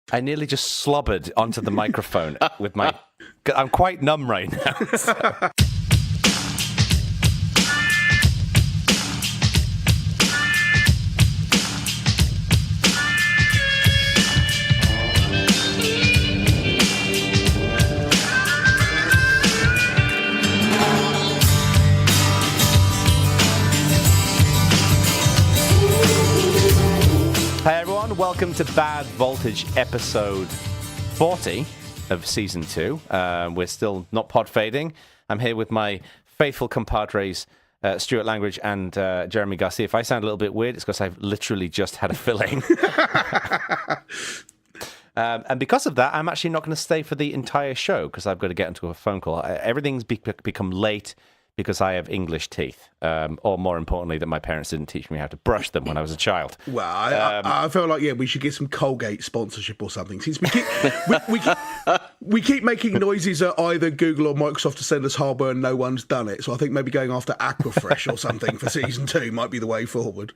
I nearly just slobbered onto the microphone with my... I'm quite numb right now. Hey everyone, welcome to Bad Voltage episode 40 of season 2. We're still not pod fading. I'm here with my faithful compadres, Stuart Langridge and Jeremy Garcia. If I sound a little bit weird, it's because I've literally just had a filling. And because of that, I'm actually not going to stay for the entire show because I've got to get into a phone call. Everything's become late because I have English teeth, or more importantly, that my parents didn't teach me how to brush them when I was a child. Well, I feel like, we should get some Colgate sponsorship or something. Since we keep making noises at either Google or Microsoft to send us hardware and no one's done it. So I think maybe going after Aquafresh or something for season 2 might be the way forward.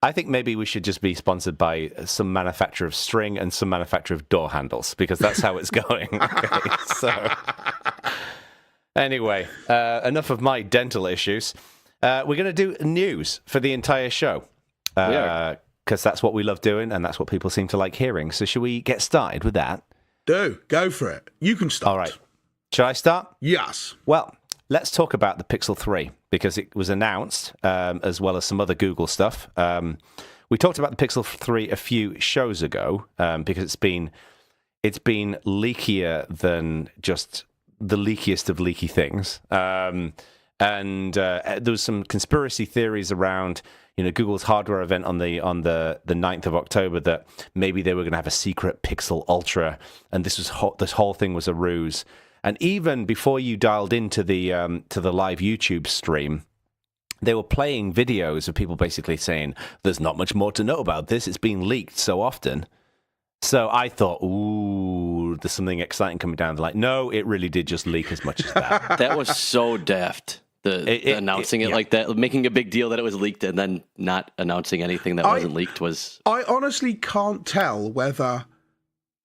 I think maybe we should just be sponsored by some manufacturer of string and some manufacturer of door handles, because that's how it's going. Okay, so... Anyway, enough of my dental issues. We're going to do news for the entire show. Because that's what we love doing, and that's what people seem to like hearing. So should we get started with that? Go for it. You can start. All right. Should I start? Yes. Well, let's talk about the Pixel 3, because it was announced, as well as some other Google stuff. We talked about the Pixel 3 a few shows ago, because it's been leakier than just... the leakiest of leaky things. There was some conspiracy theories around, Google's hardware event on the 9th of October that maybe they were going to have a secret Pixel Ultra, and this whole thing was a ruse. And even before you dialed into the live YouTube stream, they were playing videos of people basically saying, "There's not much more to know about this. It's been leaked so often." So I thought, ooh, there's something exciting coming down. They're like, no, it really did just leak as much as that. That was so daft. Announcing it like that, making a big deal that it was leaked, and then not announcing anything that wasn't leaked was... I honestly can't tell whether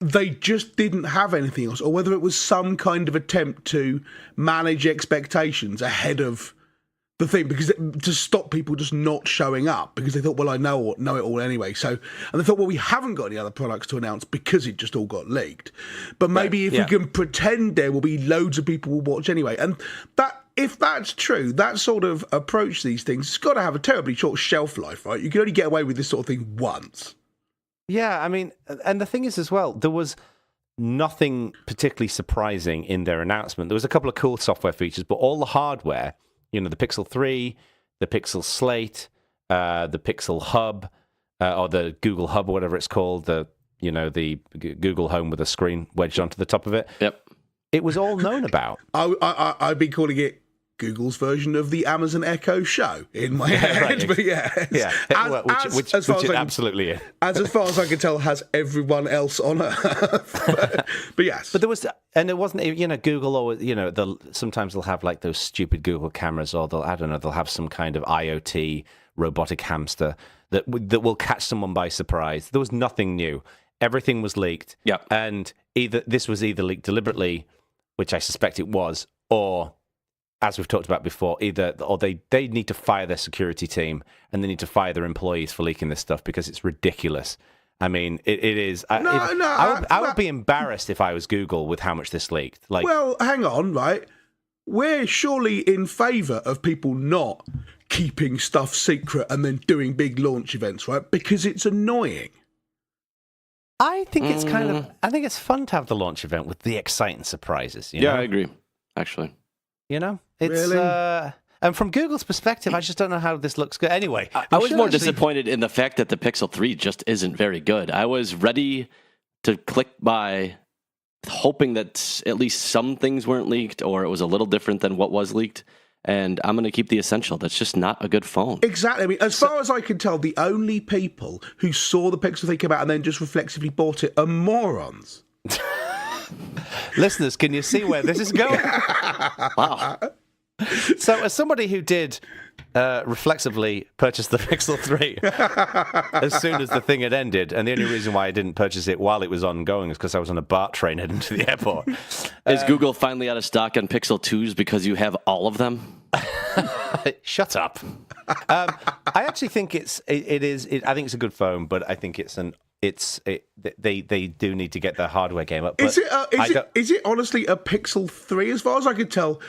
they just didn't have anything else, or whether it was some kind of attempt to manage expectations ahead of the thing, because to stop people just not showing up, because they thought, well, I know it all anyway. So, and they thought, well, we haven't got any other products to announce because it just all got leaked. But maybe we can pretend there will be loads of people will watch anyway. And that, if that's true, that sort of approach to these things, it's got to have a terribly short shelf life, right? You can only get away with this sort of thing once. Yeah, I mean, and the thing is as well, there was nothing particularly surprising in their announcement. There was a couple of cool software features, but all the hardware, the Pixel 3, the Pixel Slate, the Pixel Hub, or the Google Hub, or whatever it's called, the Google Home with a screen wedged onto the top of it. Yep. It was all known about. I'd be calling it Google's version of the Amazon Echo Show in my head, right. But yes. Which it absolutely is. As far as I can tell, has everyone else on Earth. but yes. But there was, and it wasn't, Google, or, sometimes they'll have like those stupid Google cameras, or they'll have some kind of IoT robotic hamster that will catch someone by surprise. There was nothing new. Everything was leaked. Yeah. And this was either leaked deliberately, which I suspect it was, or, as we've talked about before, they need to fire their security team, and they need to fire their employees for leaking this stuff, because it's ridiculous. I mean, it is. I would be embarrassed if I was Google with how much this leaked. Well, hang on, right? We're surely in favour of people not keeping stuff secret and then doing big launch events, right? Because it's annoying. I think it's I think it's fun to have the launch event with the exciting surprises. Yeah, I agree, actually. It's really? and from Google's perspective, I just don't know how this looks good. Anyway, I was more disappointed in the fact that the Pixel 3 just isn't very good. I was ready to click by, hoping that at least some things weren't leaked, or it was a little different than what was leaked. And I'm going to keep the essential. That's just not a good phone. Exactly. I mean, as far as I can tell, the only people who saw the Pixel 3 come out and then just reflexively bought it are morons. Listeners, can you see where this is going? Wow. So, as somebody who did reflexively purchase the Pixel 3 as soon as the thing had ended, and the only reason why I didn't purchase it while it was ongoing is because I was on a BART train heading to the airport. Is Google finally out of stock on Pixel 2s because you have all of them? Shut up. I actually think I think it's a good phone, but I think they do need to get their hardware game up. Is it honestly a Pixel 3? As far as I could tell,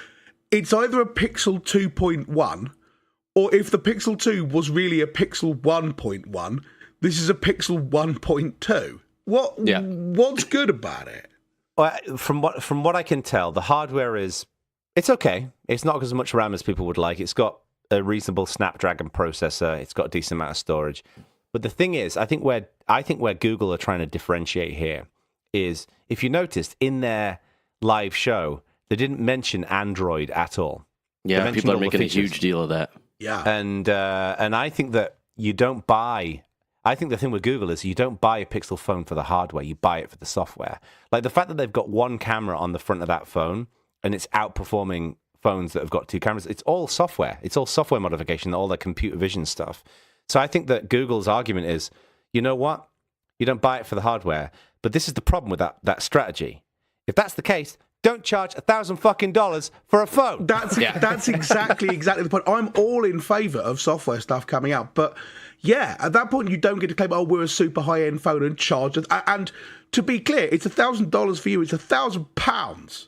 it's either a Pixel 2.1, or if the Pixel 2 was really a Pixel 1.1, this is a Pixel 1.2. What's good about it? Well, from what I can tell, the hardware it's okay. It's not as much RAM as people would like. It's got a reasonable Snapdragon processor. It's got a decent amount of storage. But the thing is, I think where Google are trying to differentiate here is, if you noticed in their live show, they didn't mention Android at all. Yeah, people are making a huge deal of that. Yeah, and I think that you don't buy. I think the thing with Google is you don't buy a Pixel phone for the hardware. You buy it for the software. Like the fact that they've got one camera on the front of that phone and it's outperforming phones that have got two cameras. It's all software. It's all software modification, all their computer vision stuff. So I think that Google's argument is, you know what? You don't buy it for the hardware. But this is the problem with that strategy. If that's the case, don't charge $1,000 for a phone. That's exactly the point. I'm all in favour of software stuff coming out, but yeah, at that point you don't get to claim, oh, we're a super high end phone and charge it. And to be clear, it's $1,000 for you. It's £1,000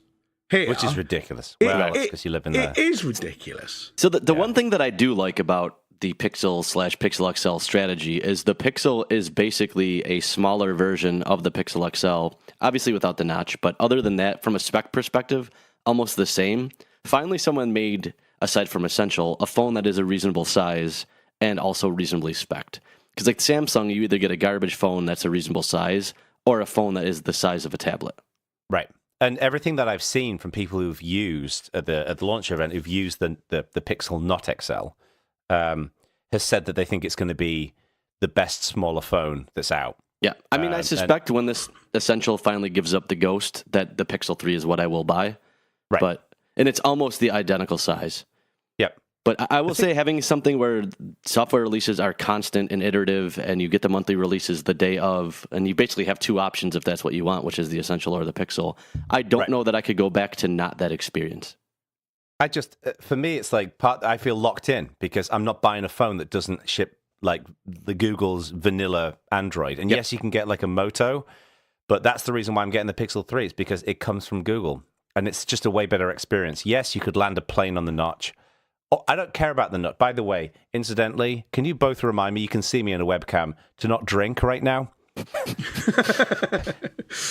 here, which is ridiculous. Well, it's because you live in there. It is ridiculous. So the one thing that I do like about the Pixel/Pixel XL strategy is the Pixel is basically a smaller version of the Pixel XL, obviously without the notch, but other than that, from a spec perspective, almost the same. Finally, someone made, aside from Essential, a phone that is a reasonable size and also reasonably spec'd. Because like Samsung, you either get a garbage phone that's a reasonable size or a phone that is the size of a tablet. Right. And everything that I've seen from people who've used at the launch event, who've used the Pixel not XL, has said that they think it's going to be the best smaller phone that's out. Yeah, I mean, I suspect when this Essential finally gives up the ghost, that the Pixel 3 is what I will buy. Right. And it's almost the identical size. Yep. But I will say having something where software releases are constant and iterative, and you get the monthly releases the day of, and you basically have two options if that's what you want, which is the Essential or the Pixel. I don't know that I could go back to not that experience. For me, it's like I feel locked in because I'm not buying a phone that doesn't ship like the Google's vanilla Android. And yes, you can get like a Moto, but that's the reason why I'm getting the Pixel 3. It's because it comes from Google and it's just a way better experience. Yes, you could land a plane on the notch. Oh, I don't care about the nut. By the way, incidentally, can you both remind me, you can see me in a webcam, to not drink right now?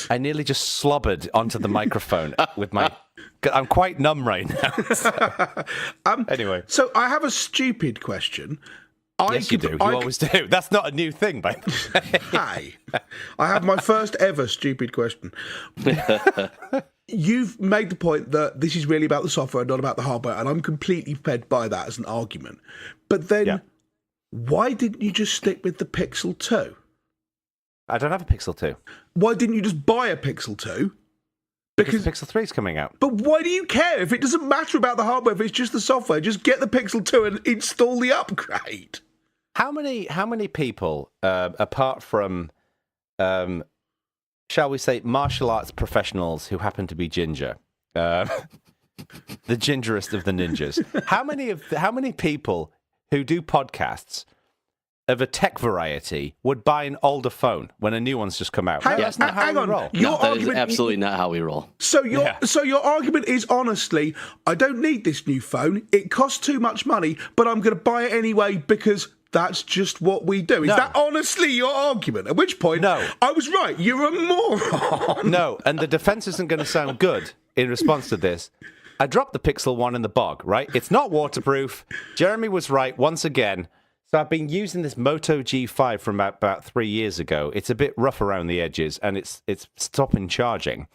I nearly just slobbered onto the microphone with my... I'm quite numb right now. Anyway. So I have a stupid question. Yes, you do. You always do. That's not a new thing, by the way. Hey, I have my first ever stupid question. You've made the point that this is really about the software, not about the hardware, and I'm completely fed by that as an argument. But then, why didn't you just stick with the Pixel 2? I don't have a Pixel 2. Why didn't you just buy a Pixel 2? Because the Pixel 3 is coming out. But why do you care? If it doesn't matter about the hardware, if it's just the software, just get the Pixel 2 and install the upgrade. How many people, apart from, shall we say, martial arts professionals who happen to be ginger, the gingerest of the ninjas, how many people who do podcasts of a tech variety would buy an older phone when a new one's just come out? That's not how we roll. That is absolutely not how we roll. So your argument is, honestly, I don't need this new phone. It costs too much money, but I'm going to buy it anyway because that's just what we do. Is that honestly your argument? At which point, no, I was right. You're a moron. No, and the defense isn't going to sound good in response to this. I dropped the Pixel 1 in the bog, right? It's not waterproof. Jeremy was right once again. So I've been using this Moto G5 from about 3 years ago. It's a bit rough around the edges, and it's stopping charging.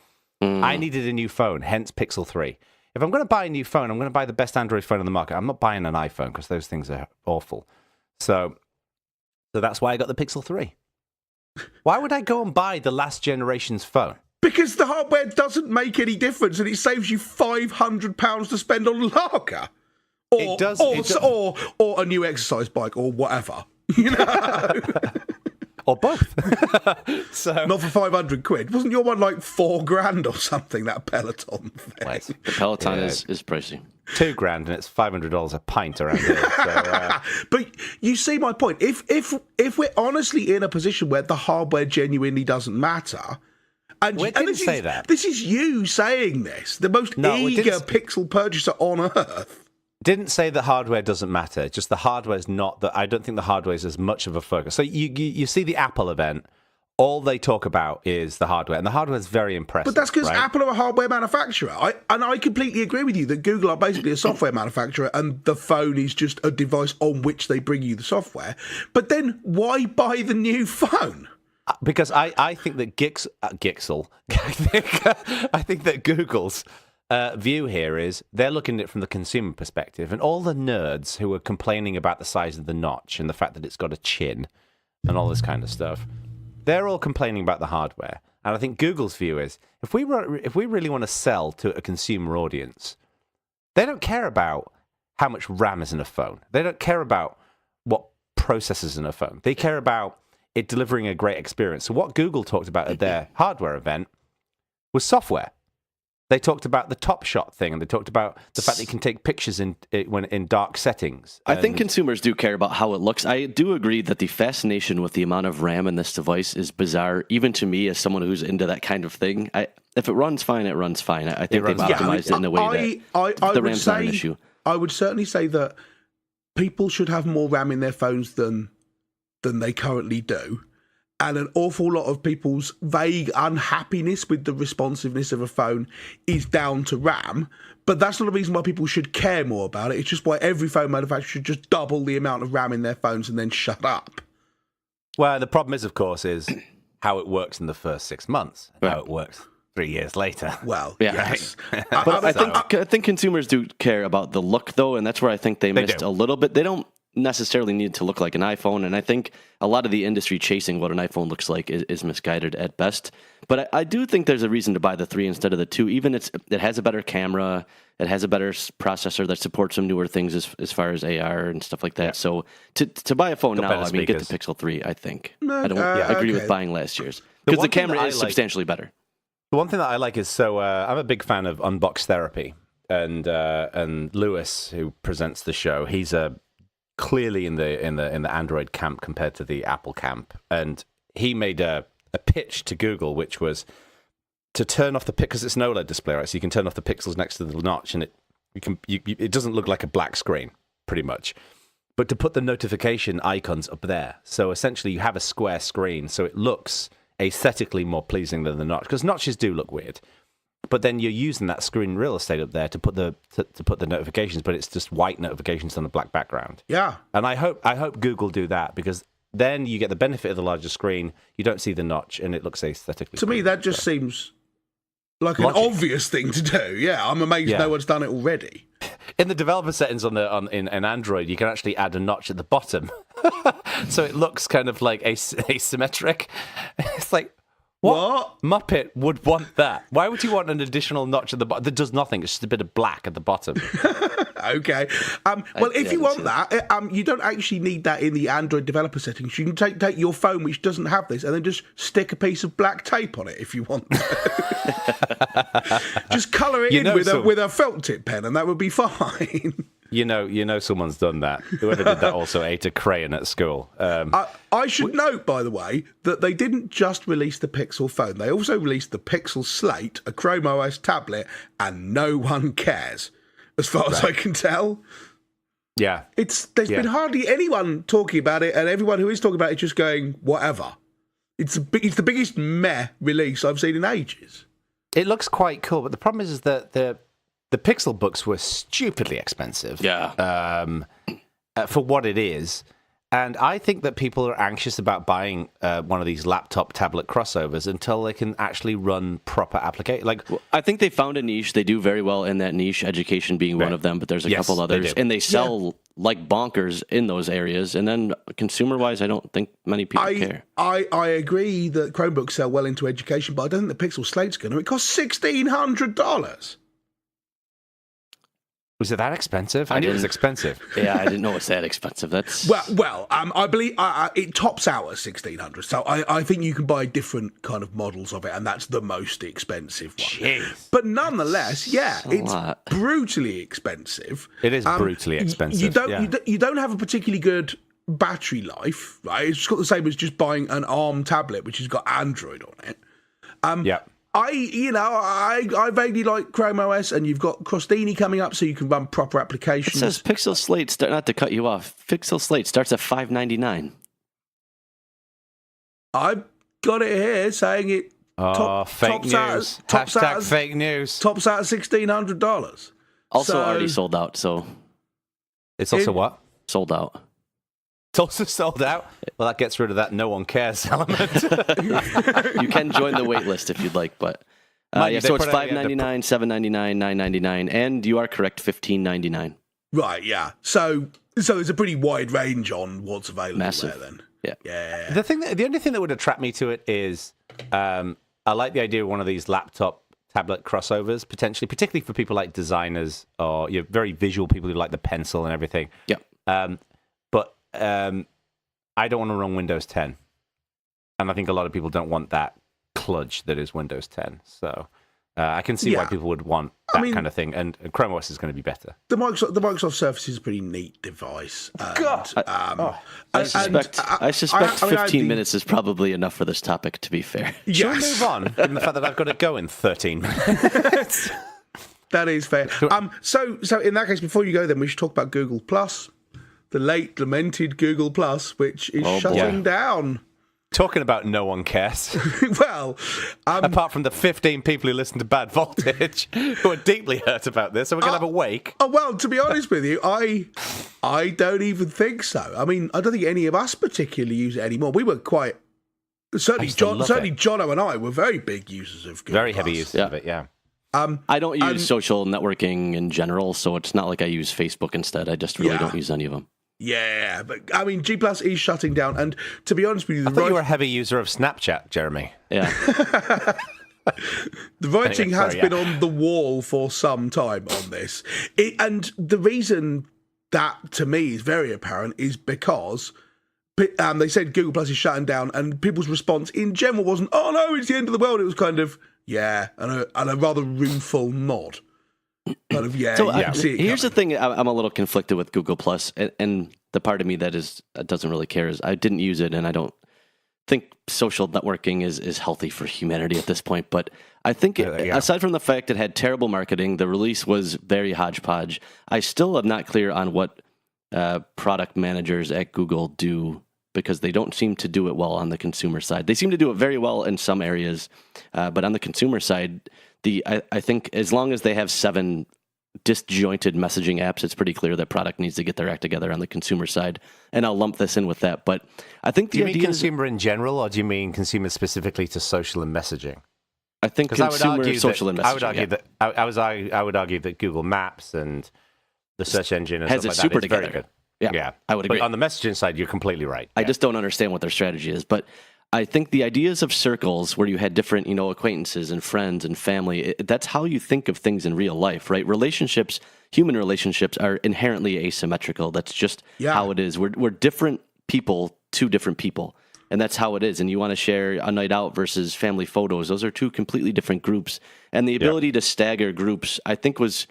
I needed a new phone, hence Pixel 3. If I'm going to buy a new phone, I'm going to buy the best Android phone on the market. I'm not buying an iPhone because those things are awful. So that's why I got the Pixel 3. Why would I go and buy the last generation's phone? Because the hardware doesn't make any difference, and it saves you £500 to spend on lager, or a new exercise bike, or whatever. You know, or both. So not for £500. Wasn't your one like $4,000 or something? That Peloton thing. Wait, The Peloton is pricey. $2,000 and it's $500 a pint around here. So, But you see my point. If we're honestly in a position where the hardware genuinely doesn't matter. And say that. This is you saying this, the most eager Pixel purchaser on earth. Didn't say that hardware doesn't matter. Just the hardware is not that. I don't think the hardware is as much of a focus. So you see the Apple event. All they talk about is the hardware, and the hardware is very impressive. But that's because right? Apple are a hardware manufacturer. I completely agree with you that Google are basically a software manufacturer, and the phone is just a device on which they bring you the software. But then why buy the new phone? Because I think that Gixel, I think that Google's view here is they're looking at it from the consumer perspective, and all the nerds who are complaining about the size of the notch and the fact that it's got a chin and all this kind of stuff, they're all complaining about the hardware. And I think Google's view is if we really want to sell to a consumer audience, they don't care about how much RAM is in a phone. They don't care about what processors in a phone. They care about it delivering a great experience. So what Google talked about at their hardware event was software. They talked about the Top Shot thing, and they talked about the fact that you can take pictures in dark settings. I think consumers do care about how it looks. I do agree that the fascination with the amount of RAM in this device is bizarre, even to me as someone who's into that kind of thing. If it runs fine, it runs fine. I think they've optimized it in a way that the RAM's not an issue. I would certainly say that people should have more RAM in their phones than they currently do. And an awful lot of people's vague unhappiness with the responsiveness of a phone is down to RAM. But that's not a reason why people should care more about it. It's just why every phone manufacturer should just double the amount of RAM in their phones and then shut up. Well, the problem is, of course, is how it works in the first 6 months and how it works 3 years later. Well, yeah. Yes. But I think consumers do care about the look, though, and that's where I think they missed a little bit. They don't necessarily need to look like an iPhone, and I think a lot of the industry chasing what an iPhone looks like is misguided at best. But I do think there's a reason to buy the 3 instead of the 2. Even it has a better camera, it has a better processor that supports some newer things as far as AR and stuff like that. Yeah. So to buy a phone now, I mean, get the Pixel 3, I think. I don't agree with buying last year's, because the camera is substantially better. The one thing that I like is, I'm a big fan of Unbox Therapy, and Lewis, who presents the show, he's clearly in the Android camp compared to the Apple camp, and he made a pitch to Google, which was to turn off the because it's an OLED display, right? So you can turn off the pixels next to the notch, and it doesn't look like a black screen, pretty much. But to put the notification icons up there, so essentially you have a square screen, so it looks aesthetically more pleasing than the notch, because notches do look weird. But then you're using that screen real estate up there to put the notifications, but it's just white notifications on a black background. Yeah. And I hope Google do that, because then you get the benefit of the larger screen. You don't see the notch, and it looks aesthetically. To me, that just seems like an obvious thing to do. Yeah, I'm amazed no one's done it already. In the developer settings in Android, you can actually add a notch at the bottom, so it looks kind of like asymmetric. It's like. What Muppet would want that? Why would you want an additional notch at the bottom that does nothing? It's just a bit of black at the bottom. Okay. Well, if you want that, you don't actually need that in the Android developer settings. You can take your phone, which doesn't have this, and then just stick a piece of black tape on it if you want. Just colour it with a felt tip pen, and that would be fine. You know, someone's done that. Whoever did that also ate a crayon at school. I should note, by the way, that they didn't just release the Pixel phone. They also released the Pixel Slate, a ChromeOS tablet, and no one cares, as far as I can tell. Yeah. There's been hardly anyone talking about it, and everyone who is talking about it is just going, whatever. It's the biggest meh release I've seen in ages. It looks quite cool, but the problem is that the Pixel books were stupidly expensive. Yeah. For what it is. And I think that people are anxious about buying one of these laptop tablet crossovers until they can actually run proper application. I think they found a niche. They do very well in that niche, education being one of them, but there's a couple others. And they sell like bonkers in those areas. And then consumer-wise, I don't think many people care. I agree that Chromebooks sell well into education, but I don't think the Pixel Slate's going to. It costs $1,600. Was it that expensive? I knew it was expensive. Yeah, I didn't know it's that expensive. That's well. I believe it tops out at $1,600. So I think you can buy different kind of models of it, and that's the most expensive one. Jeez. But nonetheless, it's brutally expensive. It is brutally expensive. You don't have a particularly good battery life, right? It's got the same as just buying an ARM tablet, which has got Android on it. Yeah. I vaguely like Chrome OS, and you've got Crostini coming up, so you can run proper applications. It says Pixel Slate, not to cut you off, Pixel Slate starts at $599. I've got it here saying it. Fake news. Hashtag fake news. Tops out at $1,600. Also already sold out, so. It's also what? Sold out. It's also sold out. Well, that gets rid of that no one cares element. You can join the wait list if you'd like, but so it's $5.99, $7.99, $9.99, and you are correct, $15.99. Right, yeah. So there's a pretty wide range on what's available Massive. there then. Yeah. The only thing that would attract me to it is I like the idea of one of these laptop tablet crossovers, potentially, particularly for people like designers or very visual people who like the pencil and everything. Yeah. I don't want to run Windows 10. And I think a lot of people don't want that kludge that is Windows 10. So I can see why people would want that kind of thing. And Chrome OS is going to be better. The Microsoft Surface is a pretty neat device. God! I suspect 15 minutes is probably enough for this topic, to be fair. Shall we move on, given the fact that I've got to go in 13 minutes? That is fair. So in that case, before you go then, we should talk about Google Plus. The late lamented Google Plus, which is shutting down. Talking about no one cares. Well, apart from the 15 people who listen to Bad Voltage, who are deeply hurt about this, so we're going to have a wake. Oh, well, to be honest with you, I don't even think so. I mean, I don't think any of us particularly use it anymore. We were quite certainly Jono and I were very big users of Google very Plus. heavy users of it. Yeah. I don't use social networking in general, so it's not like I use Facebook instead. I just really don't use any of them. Yeah, but I mean, G Plus is shutting down, and to be honest with you, I thought you were a heavy user of Snapchat, Jeremy. Yeah. The writing has been on the wall for some time on this. And the reason that, to me, is very apparent is because they said Google Plus is shutting down, and people's response in general wasn't, oh no, it's the end of the world. It was kind of, and a rather rueful nod. Kind of, here's the thing, I'm a little conflicted with Google Plus, and the part of me that doesn't really care is I didn't use it, and I don't think social networking is healthy for humanity at this point. But I think, aside from the fact it had terrible marketing, the release was very hodgepodge. I still am not clear on what product managers at Google do, because they don't seem to do it well on the consumer side. They seem to do it very well in some areas, but on the consumer side, I think as long as they have 7 disjointed messaging apps, it's pretty clear that product needs to get their act together on the consumer side. And I'll lump this in with that. But I think do you mean consumer in general, or do you mean consumer specifically to social and messaging? I think consumer, social, and messaging. I would argue that Google Maps and the search engine and has stuff it like super that is together. very good. Yeah, I would agree. But on the messaging side, you're completely right. I just don't understand what their strategy is. But I think the ideas of circles where you had different, acquaintances and friends and family, that's how you think of things in real life, right? Relationships, human relationships are inherently asymmetrical. That's just how it is. We're different people to different people. And that's how it is. And you want to share a night out versus family photos. Those are 2 completely different groups. And the ability to stagger groups, I think, was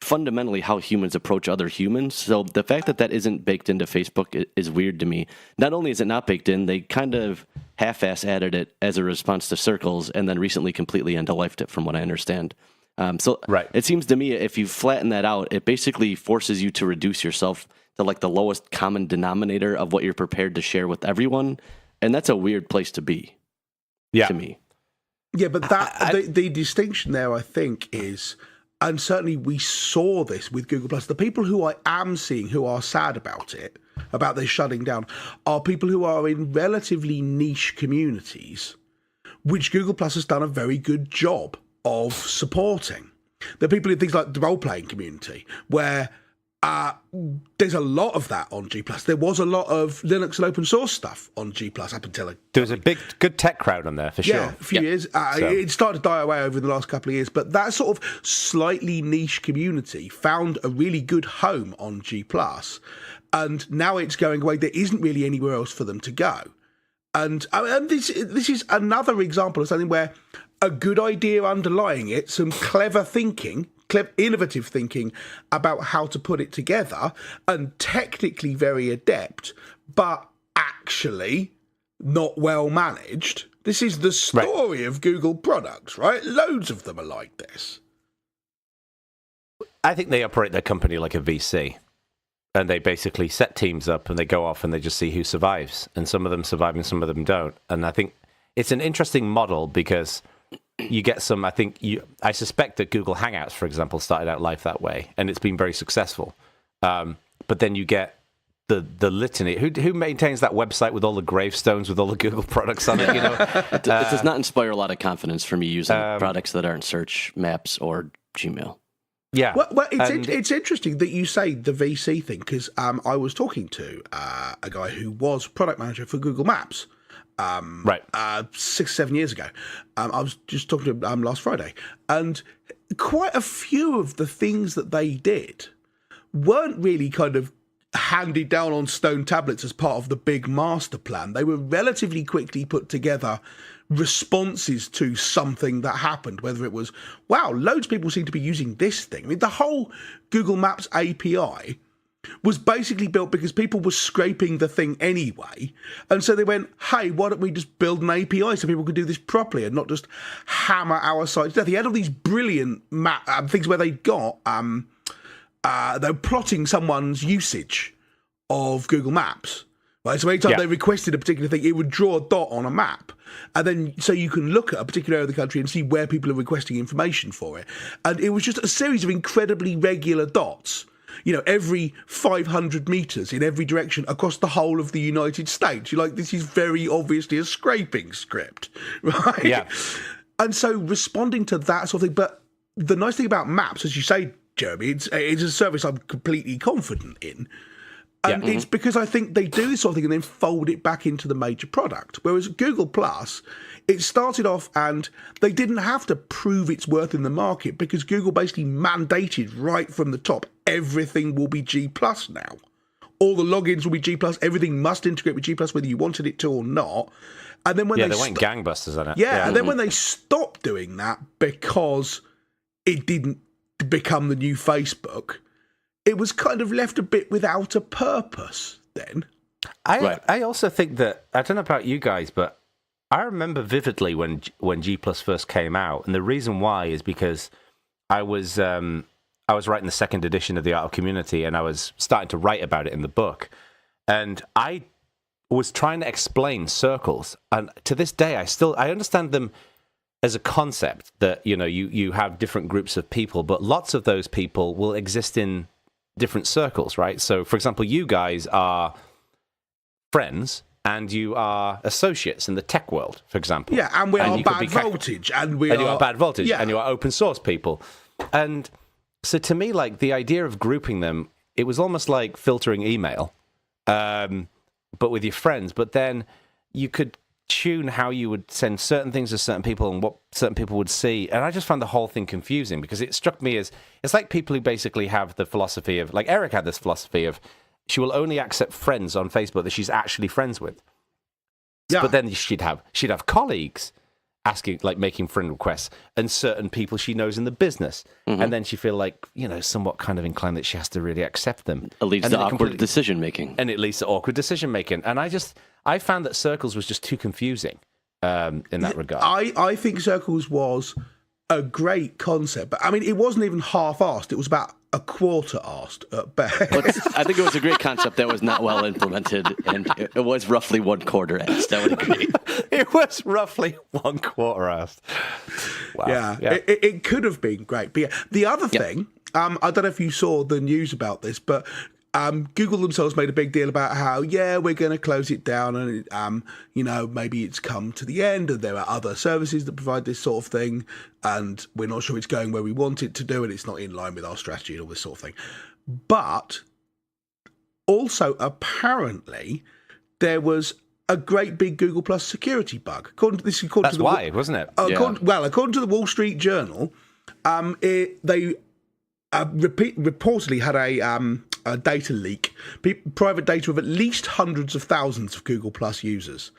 fundamentally how humans approach other humans. So the fact that isn't baked into Facebook is weird to me. Not only is it not baked in, they kind of half-ass added it as a response to circles, and then recently completely end-of-lifed it, from what I understand. It seems to me if you flatten that out, it basically forces you to reduce yourself to like the lowest common denominator of what you're prepared to share with everyone, and that's a weird place to be. To me. Yeah, but the distinction there, I think, is. And certainly we saw this with Google Plus. The people who I am seeing who are sad about it, about this shutting down, are people who are in relatively niche communities, which Google Plus has done a very good job of supporting. The people in things like the role-playing community, where There's a lot of that on G+. There was a lot of Linux and open source stuff on G+, up until there was a good tech crowd on there for sure. Yeah, a few years. It started to die away over the last couple of years, but that sort of slightly niche community found a really good home on G+, and now it's going away. There isn't really anywhere else for them to go. And this is another example of something where a good idea underlying it, some clever thinking, innovative thinking about how to put it together, and technically very adept, but actually not well managed. This is the story of Google products, right? Loads of them are like this. I think they operate their company like a VC. And they basically set teams up and they go off and they just see who survives. And some of them survive and some of them don't. And I think it's an interesting model because you get some, I suspect that Google Hangouts, for example, started out life that way. And it's been very successful. But then you get the litany. Who maintains that website with all the gravestones with all the Google products on it? You know, it does not inspire a lot of confidence for me using products that aren't Search, Maps, or Gmail. Yeah. Well, it's interesting that you say the VC thing, because I was talking to a guy who was product manager for Google Maps. 6-7 years ago. I was just talking to him last Friday, and quite a few of the things that they did weren't really kind of handed down on stone tablets as part of the big master plan. They were relatively quickly put together responses to something that happened, whether it was, wow, loads of people seem to be using this thing. I mean, the whole Google Maps API was basically built because people were scraping the thing anyway. And so they went, hey, why don't we just build an API so people could do this properly and not just hammer our sites to death? He had all these brilliant things where they got, they were plotting someone's usage of Google Maps. Right, so anytime they requested a particular thing, it would draw a dot on a map. And then so you can look at a particular area of the country and see where people are requesting information for it. And it was just a series of incredibly regular dots, you know, every 500 meters in every direction across the whole of the United States. You're like, this is very obviously a scraping script, right? Yeah. And so responding to that sort of thing. But the nice thing about Maps, as you say, Jeremy, it's a service I'm completely confident in. And it's because I think they do this sort of thing and then fold it back into the major product. Whereas Google Plus, it started off and they didn't have to prove its worth in the market because Google basically mandated right from the top, everything will be G Plus now. All the logins will be G Plus. Everything must integrate with G Plus, whether you wanted it to or not. And then when they went gangbusters on it. Yeah, and then when they stopped doing that because it didn't become the new Facebook, it was kind of left a bit without a purpose then. I also think that, I don't know about you guys, but I remember vividly when G Plus first came out, and the reason why is because I was writing the second edition of The Art of Community, and I was starting to write about it in the book, and I was trying to explain circles, and to this day I understand them as a concept that, you know, you have different groups of people, but lots of those people will exist in different circles, right? So, for example, you guys are friends and you are associates in the tech world, for example. Yeah, and we are Bad Voltage, and you are Bad Voltage, and you are open source people. And so to me, like, the idea of grouping them, it was almost like filtering email, but with your friends. But then you could tune how you would send certain things to certain people and what certain people would see. And I just found the whole thing confusing because it struck me as, it's like people who basically have the philosophy of, like Eric had this philosophy of, she will only accept friends on Facebook that she's actually friends with. Yeah. But then she'd have colleagues asking, like, making friend requests, and certain people she knows in the business. Mm-hmm. And then she feel like, you know, somewhat kind of inclined that she has to really accept them. It leads to awkward decision making. And it leads to awkward decision making. And I found that Circles was just too confusing in that regard. I think Circles was a great concept, but I mean, it wasn't even half-arsed. It was about a quarter-arsed at best. I think it was a great concept that was not well implemented, and it was roughly 1/4-arsed. I would agree. It was roughly 1/4-arsed. Wow. Yeah. It could have been great. But yeah, the other thing, I don't know if you saw the news about this, but Google themselves made a big deal about how, we're going to close it down, and you know, maybe it's come to the end and there are other services that provide this sort of thing, and we're not sure it's going where we want it to do, and it's not in line with our strategy and all this sort of thing. But also, apparently, there was a great big Google Plus security bug. That's why, wasn't it? According to the Wall Street Journal, they reportedly had a data leak, private data of at least hundreds of thousands of Google Plus users,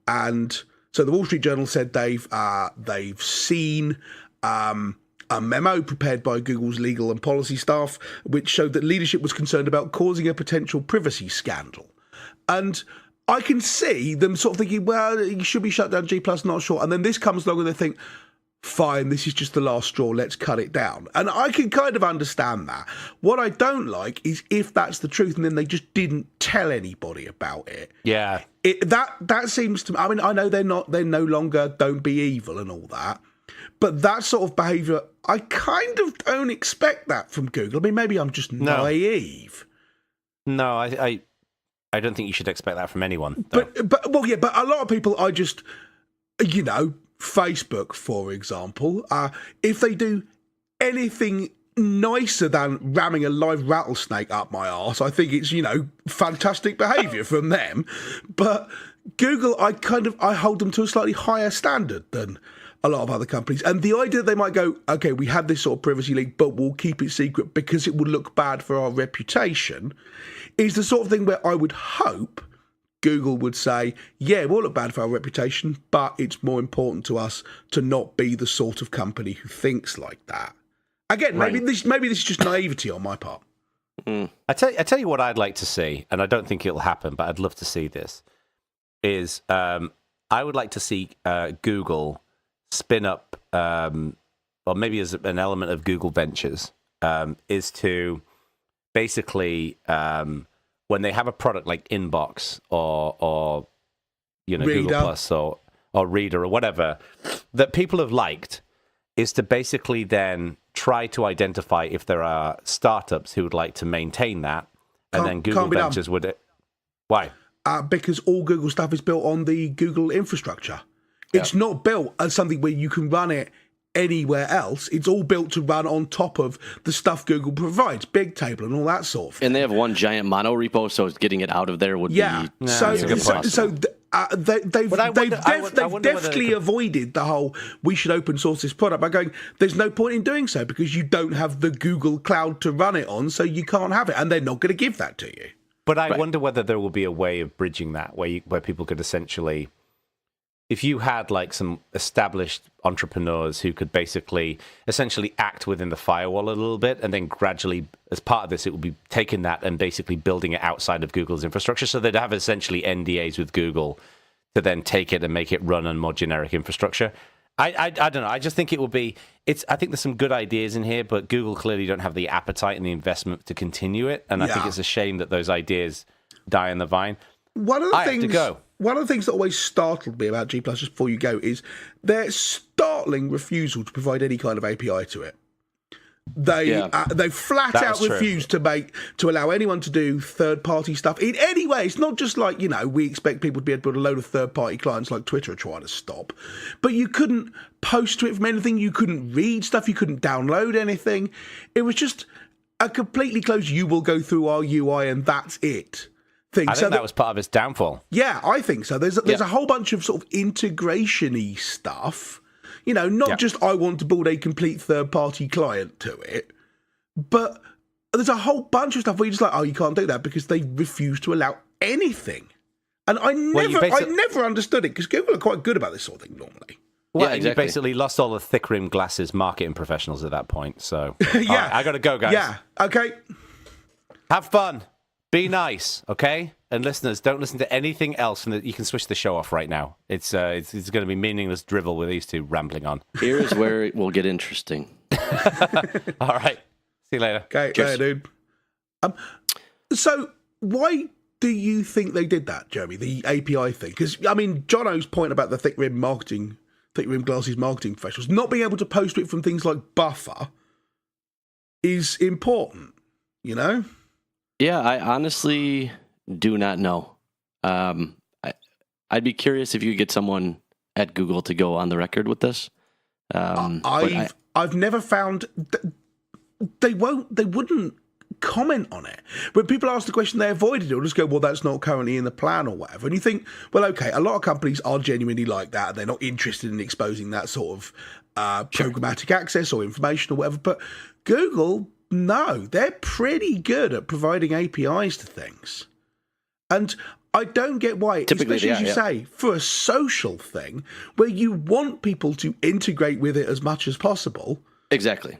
and so the Wall Street Journal said they've seen a memo prepared by Google's legal and policy staff, which showed that leadership was concerned about causing a potential privacy scandal, and I can see them sort of thinking, well, you should be shut down, G+, not sure. And then this comes along and they think, fine, this is just the last straw, let's cut it down. And I can kind of understand that. What I don't like is if that's the truth and then they just didn't tell anybody about it. Yeah. That seems to me, I mean, I know they're no longer don't be evil and all that, but that sort of behaviour, I kind of don't expect that from Google. I mean, maybe I'm just naive. No, I don't think you should expect that from anyone. But a lot of people, Facebook, for example, if they do anything nicer than ramming a live rattlesnake up my arse, I think it's, fantastic behaviour from them. But Google, I hold them to a slightly higher standard than a lot of other companies. And the idea that they might go, okay, we had this sort of privacy leak, but we'll keep it secret because it would look bad for our reputation, is the sort of thing where I would hope Google would say, yeah, it will look bad for our reputation, but it's more important to us to not be the sort of company who thinks like that. Again, maybe this is just naivety on my part. I tell you what I'd like to see, and I don't think it'll happen, but I'd love to see this, is I would like to see Google spin up, or maybe as an element of Google Ventures, is to basically, when they have a product like Inbox or Reader. Google Plus or Reader or whatever that people have liked, is to basically then try to identify if there are startups who would like to maintain that, and then Google Ventures would. Why? Because all Google stuff is built on the Google infrastructure. It's not built as something where you can run it anywhere else. It's all built to run on top of the stuff Google provides, Bigtable and all that sort of thing. And they have one giant mono repo, so getting it out of there would be... They've deftly avoided the whole, we should open source this product by going, there's no point in doing so because you don't have the Google cloud to run it on, so you can't have it, and they're not going to give that to you. But I wonder whether there will be a way of bridging that, where people could essentially... If you had like some established entrepreneurs who could basically essentially act within the firewall a little bit, and then gradually, as part of this, it would be taking that and basically building it outside of Google's infrastructure. So they'd have essentially NDAs with Google to then take it and make it run on more generic infrastructure. I don't know. I just think it will be. I think there's some good ideas in here, but Google clearly don't have the appetite and the investment to continue it. And I think it's a shame that those ideas die on the vine. One of the things that always startled me about G+, just before you go, is their startling refusal to provide any kind of API to it. They flat out refuse to allow anyone to do third-party stuff in any way. It's not just like, we expect people to be able to build a load of third-party clients like Twitter are trying to stop. But you couldn't post to it from anything. You couldn't read stuff. You couldn't download anything. It was just a completely closed, you will go through our UI and that's it. I think that was part of its downfall. Yeah, I think so. There's a whole bunch of sort of integration-y stuff. Not just I want to build a complete third-party client to it, but there's a whole bunch of stuff where you're just like, oh, you can't do that because they refuse to allow anything. And I never understood it because Google are quite good about this sort of thing normally. Well, you basically lost all the thick-rimmed glasses marketing professionals at that point. So right, I got to go, guys. Yeah, okay. Have fun. Be nice, okay? And listeners, don't listen to anything else. You can switch the show off right now. It's going to be meaningless drivel with these two rambling on. Here's where it will get interesting. All right. See you later. Okay, later, dude. So why do you think they did that, Jeremy, the API thing? Because, Jono's point about the thick-rimmed glasses marketing professionals, not being able to post to it from things like Buffer is important, Yeah, I honestly do not know. I'd be curious if you could get someone at Google to go on the record with this. I've never found they wouldn't don't comment on it. When people ask the question, they avoid it or just go, well, that's not currently in the plan or whatever. And you think, well, okay, a lot of companies are genuinely like that. And they're not interested in exposing that sort of programmatic access or information or whatever. But Google, no, they're pretty good at providing APIs to things. And I don't get why, typically, especially as you say, for a social thing where you want people to integrate with it as much as possible. Exactly.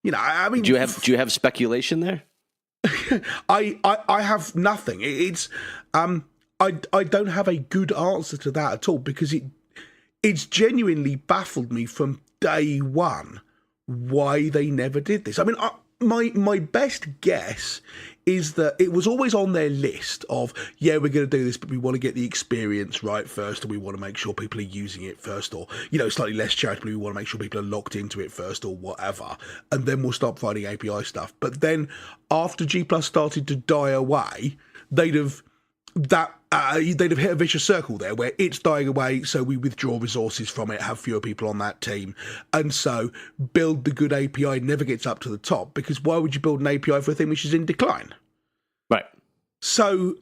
You know, I mean, do you have speculation there? I have nothing. It's I don't have a good answer to that at all because it's genuinely baffled me from day one why they never did this. I mean, my best guess is that it was always on their list of, yeah, we're going to do this, but we want to get the experience right first, and we want to make sure people are using it first, or, you know, slightly less charitably, we want to make sure people are locked into it first, or whatever, and then we'll start providing API stuff. But then after G Plus started to die away, they'd have hit a vicious circle there where it's dying away, so we withdraw resources from it, have fewer people on that team, and so build the good API never gets up to the top, because why would you build an API for a thing which is in decline? Right. So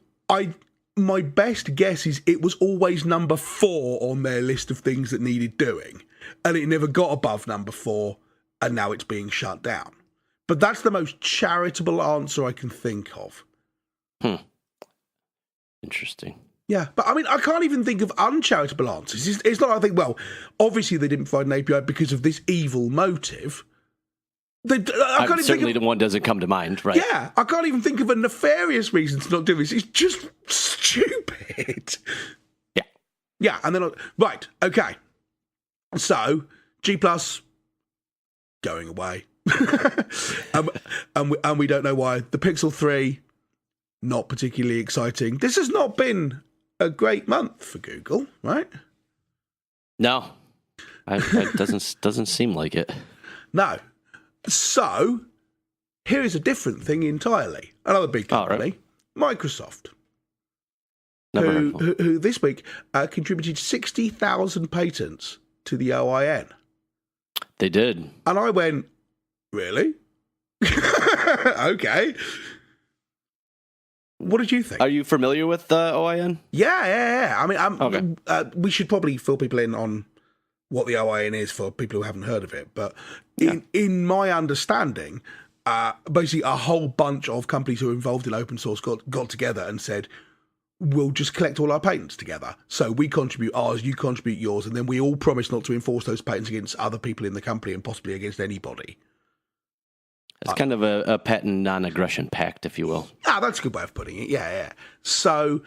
my best guess is it was always number 4 on their list of things that needed doing, and it never got above number 4, and now it's being shut down. But that's the most charitable answer I can think of. Interesting. Yeah, but I mean, I can't even think of uncharitable answers. It's not, I think, well, obviously they didn't provide an API because of this evil motive. Certainly the one doesn't come to mind, right? Yeah, I can't even think of a nefarious reason to not do this. It's just stupid. Yeah. Yeah, and then, right, okay. So, G Plus going away. and we don't know why. The Pixel 3, not particularly exciting. This has not been a great month for Google, right? No, it doesn't seem like it. No. So here is a different thing entirely. Another big company, Microsoft, who this week contributed 60,000 patents to the OIN. They did, and I went, really? Okay. What did you think? Are you familiar with OIN? Yeah. I mean, we should probably fill people in on what the OIN is for people who haven't heard of it. But in my understanding, basically a whole bunch of companies who are involved in open source got together and said, we'll just collect all our patents together. So we contribute ours, you contribute yours, and then we all promise not to enforce those patents against other people in the company and possibly against anybody. It's kind of a patent non-aggression pact, if you will. Ah, that's a good way of putting it. Yeah. So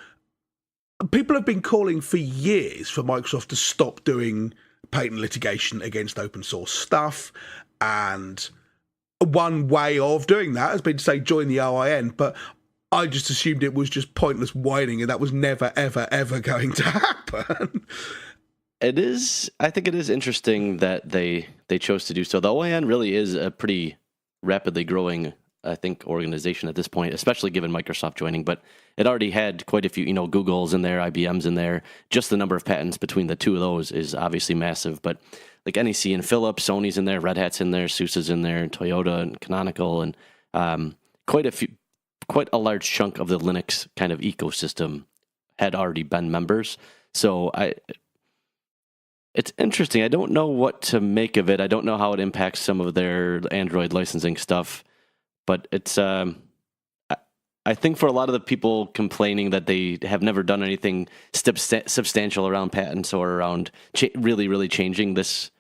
people have been calling for years for Microsoft to stop doing patent litigation against open source stuff. And one way of doing that has been to say, join the OIN. But I just assumed it was just pointless whining, and that was never, ever, ever going to happen. It is. I think it is interesting that they chose to do so. The OIN really is a pretty rapidly growing, I think, organization at this point, especially given Microsoft joining. But it already had quite a few, Google's in there, IBM's in there. Just the number of patents between the two of those is obviously massive. But like NEC and Philips, Sony's in there, Red Hat's in there, SUSE is in there, Toyota and Canonical, and quite a large chunk of the Linux kind of ecosystem had already been members. So it's interesting. I don't know what to make of it. I don't know how it impacts some of their Android licensing stuff, but it's. I think for a lot of the people complaining that they have never done anything substantial around patents or around really, really changing this,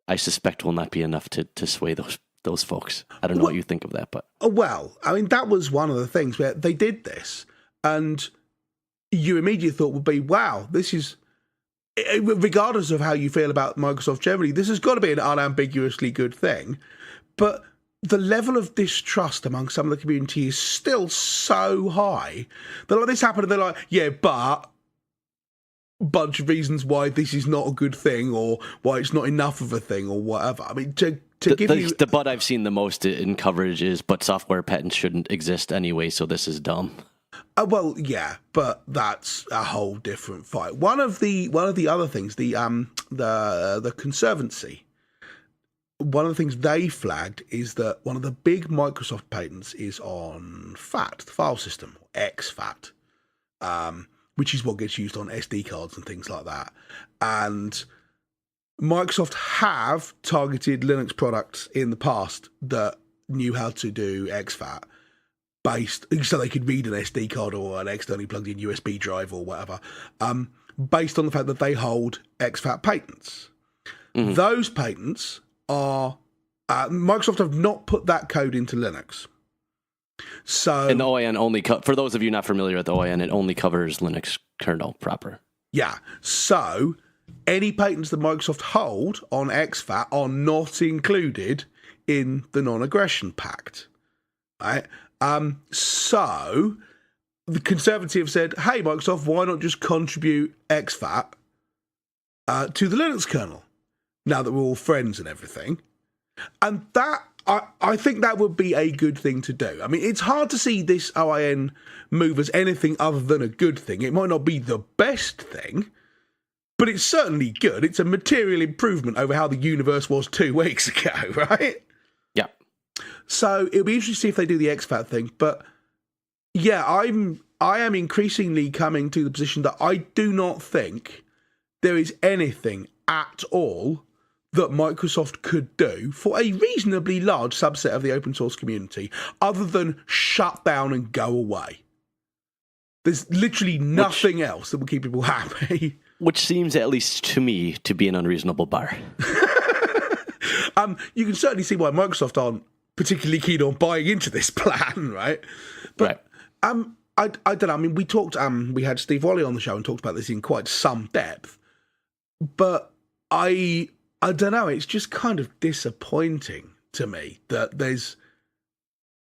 I suspect will not be enough to sway those folks. I don't know what you think of that, but well, I mean, that was one of the things where they did this, and your immediate thought would be, "Wow, this is." Regardless of how you feel about Microsoft generally, this has got to be an unambiguously good thing. But the level of distrust among some of the community is still so high that like this happened and they're like, yeah, but bunch of reasons why this is not a good thing or why it's not enough of a thing or whatever. I mean, the but I've seen the most in coverage is, but software patents shouldn't exist anyway, so this is dumb. Well, yeah, but that's a whole different fight. One of the other things, the Conservancy, one of the things they flagged is that one of the big Microsoft patents is on FAT, the file system, or exFAT, which is what gets used on SD cards and things like that. And Microsoft have targeted Linux products in the past that knew how to do exFAT so they could read an SD card or an externally plugged in USB drive or whatever, based on the fact that they hold exFAT patents. Mm-hmm. Those patents are Microsoft have not put that code into Linux. So, and the OIN only for those of you not familiar with the OIN, it only covers Linux kernel proper. Yeah. So any patents that Microsoft hold on exFAT are not included in the non-aggression pact. Right? So the Conservatives said, hey, Microsoft, why not just contribute exFAT to the Linux kernel now that we're all friends and everything? And that, I think that would be a good thing to do. I mean, it's hard to see this OIN move as anything other than a good thing. It might not be the best thing, but it's certainly good. It's a material improvement over how the universe was 2 weeks ago, right? Yeah. So it'll be interesting to see if they do the exFAT thing. But yeah, I am increasingly coming to the position that I do not think there is anything at all that Microsoft could do for a reasonably large subset of the open source community other than shut down and go away. There's literally nothing else that will keep people happy. Which seems, at least to me, to be an unreasonable bar. You can certainly see why Microsoft aren't particularly keen on buying into this plan, right? But right. I don't know. I mean, we had Steve Wally on the show and talked about this in quite some depth. But I don't know. It's just kind of disappointing to me that there's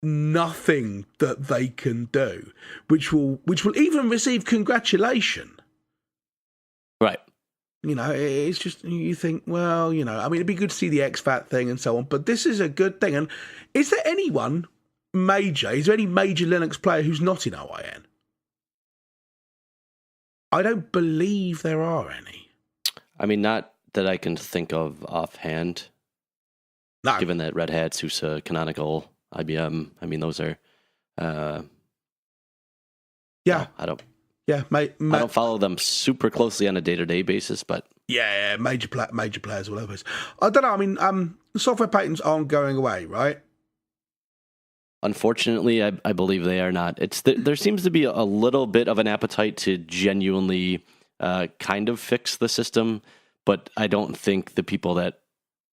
nothing that they can do which will even receive congratulation. Right. You know, it's just, you think, well, you know, I mean, it'd be good to see the exFAT thing and so on, but this is a good thing. And is there any major Linux player who's not in OIN? I don't believe there are any. I mean, not that I can think of offhand. No. Given that Red Hat, SUSE, Canonical, IBM, I mean, those are... yeah. No, I don't... Yeah, I don't follow them super closely on a day-to-day basis, but... Yeah, major players all over us. I don't know, I mean, software patents aren't going away, right? Unfortunately, I believe they are not. There seems to be a little bit of an appetite to genuinely kind of fix the system, but I don't think the people that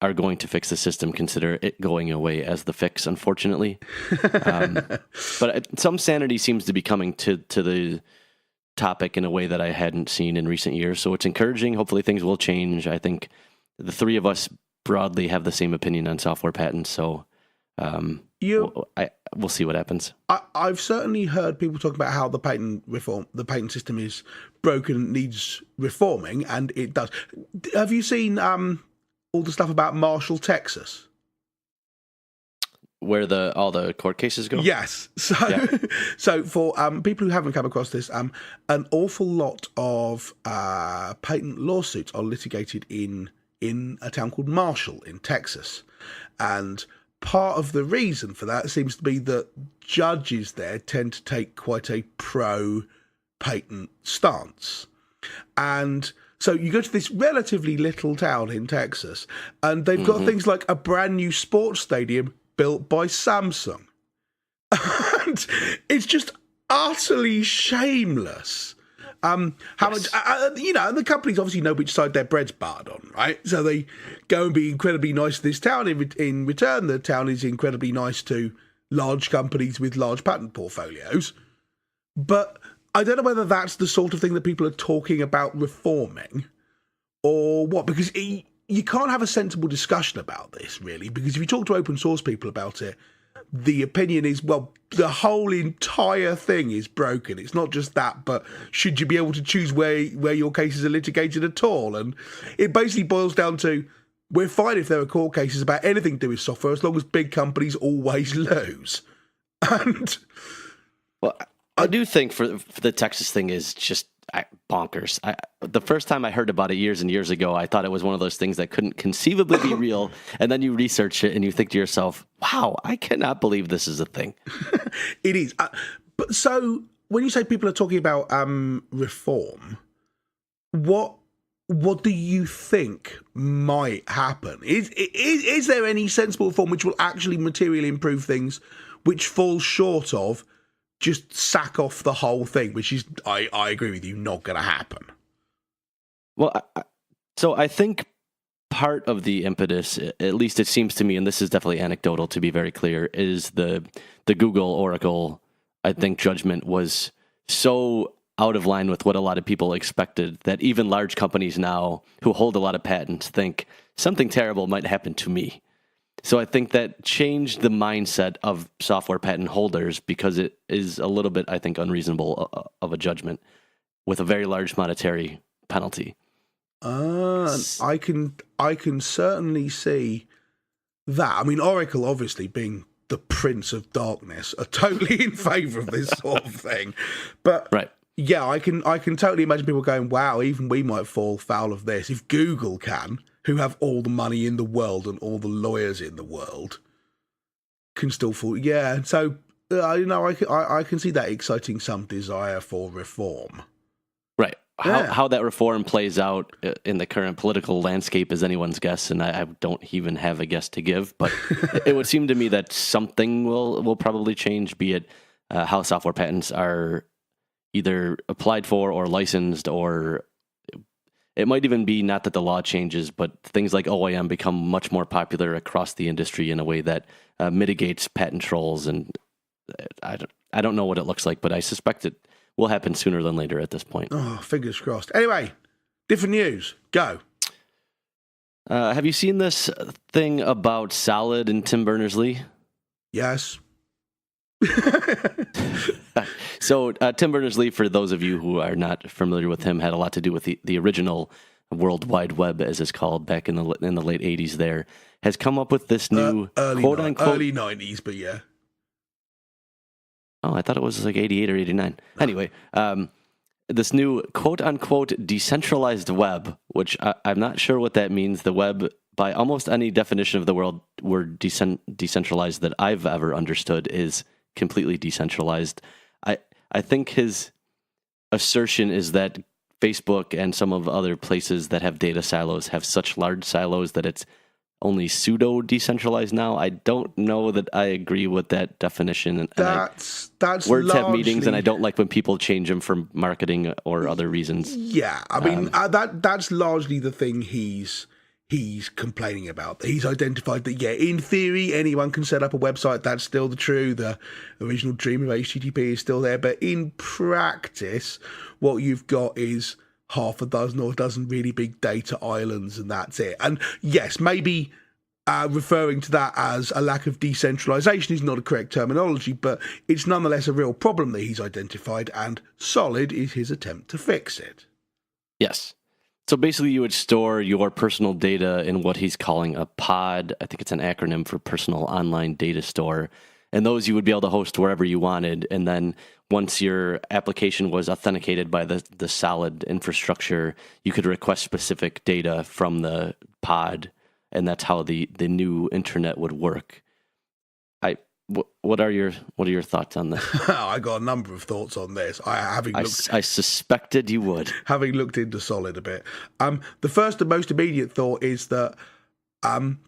are going to fix the system consider it going away as the fix, unfortunately. But some sanity seems to be coming to the topic in a way that I hadn't seen in recent years. So it's encouraging. Hopefully things will change. I think the three of us broadly have the same opinion on software patents. So we'll see what happens. I've certainly heard people talk about how the patent system is broken and needs reforming, and it does. Have you seen all the stuff about Marshall, Texas? Where all the court cases go? Yes. So, yeah. So for people who haven't come across this, an awful lot of patent lawsuits are litigated in a town called Marshall in Texas. And part of the reason for that seems to be that judges there tend to take quite a pro-patent stance. And so you go to this relatively little town in Texas, and they've got things like a brand new sports stadium built by Samsung. And it's just utterly shameless. How much, and the companies obviously know which side their bread's buttered on, right? So they go and be incredibly nice to this town. In return, the town is incredibly nice to large companies with large patent portfolios. But I don't know whether that's the sort of thing that people are talking about reforming or what, because you can't have a sensible discussion about this, really, because if you talk to open source people about it, the opinion is, well, the whole entire thing is broken. It's not just that, but should you be able to choose where your cases are litigated at all? And it basically boils down to, we're fine if there are court cases about anything to do with software, as long as big companies always lose. And well, I do think for the Texas thing is just, bonkers. The first time I heard about it years and years ago, I thought it was one of those things that couldn't conceivably be real. And then you research it and you think to yourself, wow, I cannot believe this is a thing. It is. But so when you say people are talking about reform, what do you think might happen? Is there any sensible reform which will actually materially improve things, which falls short of just sack off the whole thing, which is, I agree with you, not going to happen? Well, so I think part of the impetus, at least it seems to me, and this is definitely anecdotal to be very clear, is the Google Oracle, I think, judgment was so out of line with what a lot of people expected that even large companies now who hold a lot of patents think something terrible might happen to me. So I think that changed the mindset of software patent holders because it is a little bit, I think, unreasonable of a judgment with a very large monetary penalty. I can certainly see that. I mean, Oracle obviously being the Prince of Darkness are totally in favour of this sort of thing. But right. Yeah, I can totally imagine people going, wow, even we might fall foul of this. If Google can, who have all the money in the world and all the lawyers in the world, can still fall. Yeah, so, I can see that exciting some desire for reform. Right. How that reform plays out in the current political landscape is anyone's guess, and I don't even have a guess to give, but it would seem to me that something will probably change, be it how software patents are either applied for or licensed, or it might even be not that the law changes, but things like OIM become much more popular across the industry in a way that mitigates patent trolls. And I don't know what it looks like, but I suspect it will happen sooner than later at this point. Oh, fingers crossed. Anyway, different news. Go. Have you seen this thing about Solid and Tim Berners-Lee? Yes. So Tim Berners-Lee, for those of you who are not familiar with him, had a lot to do with the original World Wide Web, as it's called, back in the late 80s there, has come up with this new quote-unquote... Early 90s, but yeah. Oh, I thought it was like 88 or 89. Anyway, this new quote-unquote decentralized web, which I'm not sure what that means. The web, by almost any definition of the word decentralized that I've ever understood, is completely decentralized. I think his assertion is that Facebook and some of other places that have data silos have such large silos that it's only pseudo-decentralized now. I don't know that I agree with that definition. That's words largely... have meanings, and I don't like when people change them for marketing or other reasons. Yeah, I mean, that's largely the thing he's complaining about. He's identified that, yeah, in theory, anyone can set up a website. That's still the true. The original dream of HTTP is still there. But in practice, what you've got is half a dozen or a dozen really big data islands, and that's it. And yes, maybe referring to that as a lack of decentralization is not a correct terminology, but it's nonetheless a real problem that he's identified, and Solid is his attempt to fix it. Yes. So basically, you would store your personal data in what he's calling a pod. I think it's an acronym for Personal Online Data Store. And those you would be able to host wherever you wanted. And then once your application was authenticated by the Solid infrastructure, you could request specific data from the pod. And that's how the new internet would work. What are your thoughts on this? I got a number of thoughts on this. I suspected you would. Having looked into Solid a bit. The first and most immediate thought is that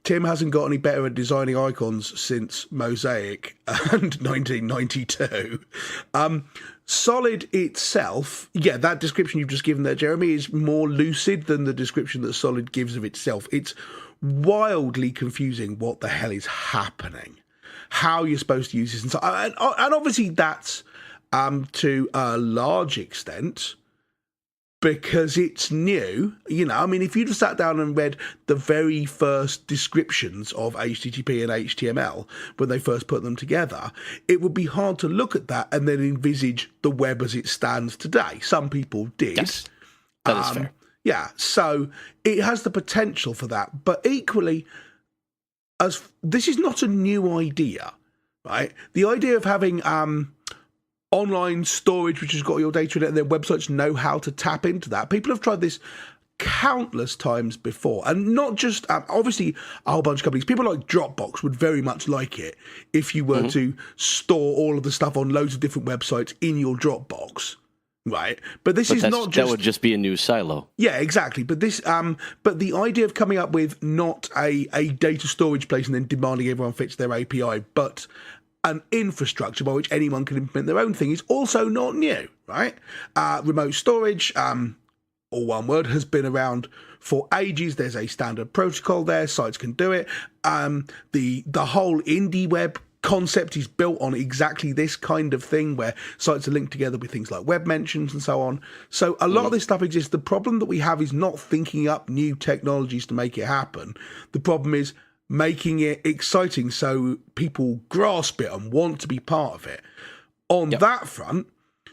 Tim hasn't got any better at designing icons since Mosaic and 1992. Solid itself, yeah, that description you've just given there, Jeremy, is more lucid than the description that Solid gives of itself. It's wildly confusing what the hell is happening, how you're supposed to use this, and so, and obviously that's to a large extent because it's new. You know, I mean, if you'd have sat down and read the very first descriptions of HTTP and HTML when they first put them together, it would be hard to look at that and then envisage the web as it stands today. Some people did. Yes, that is fair. Yeah, so it has the potential for that, but equally, as this is not a new idea, right? The idea of having online storage, which has got your data in it, and their websites know how to tap into that. People have tried this countless times before, and not just obviously a whole bunch of companies. People like Dropbox would very much like it if you were to store all of the stuff on loads of different websites in your Dropbox, right? But that would just be a new silo. Yeah, exactly. But but the idea of coming up with not a data storage place and then demanding everyone fits their API, but an infrastructure by which anyone can implement their own thing is also not new, right? Remote storage, all one word, has been around for ages. There's a standard protocol there. Sites can do it. The whole indie web concept is built on exactly this kind of thing where sites are linked together with things like web mentions and so on. So a lot of this stuff exists. The problem that we have is not thinking up new technologies to make it happen. The problem is making it exciting so people grasp it and want to be part of it. On that front,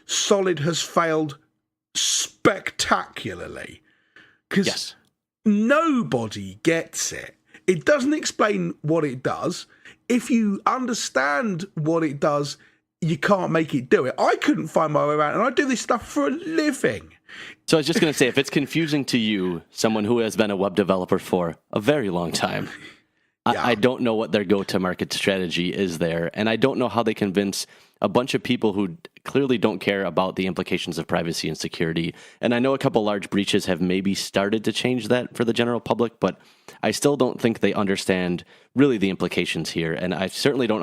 Solid has failed spectacularly because nobody gets it. It doesn't explain what it does. If you understand what it does, you can't make it do it. I couldn't find my way around, and I do this stuff for a living. So I was just going to say, if it's confusing to you, someone who has been a web developer for a very long time, I don't know what their go-to-market strategy is there, and I don't know how they convince a bunch of people who clearly don't care about the implications of privacy and security. And I know a couple large breaches have maybe started to change that for the general public, but I still don't think they understand really the implications here. And I certainly don't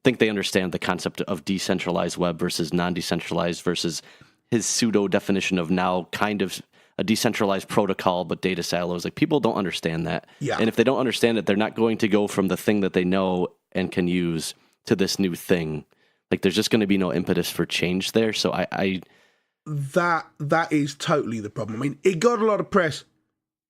think they understand the concept of decentralized web versus non-decentralized versus his pseudo definition of now kind of a decentralized protocol, but data silos. Like, people don't understand that. Yeah. And if they don't understand it, they're not going to go from the thing that they know and can use to this new thing. Like, there's just going to be no impetus for change there. So that is totally the problem. I mean, it got a lot of press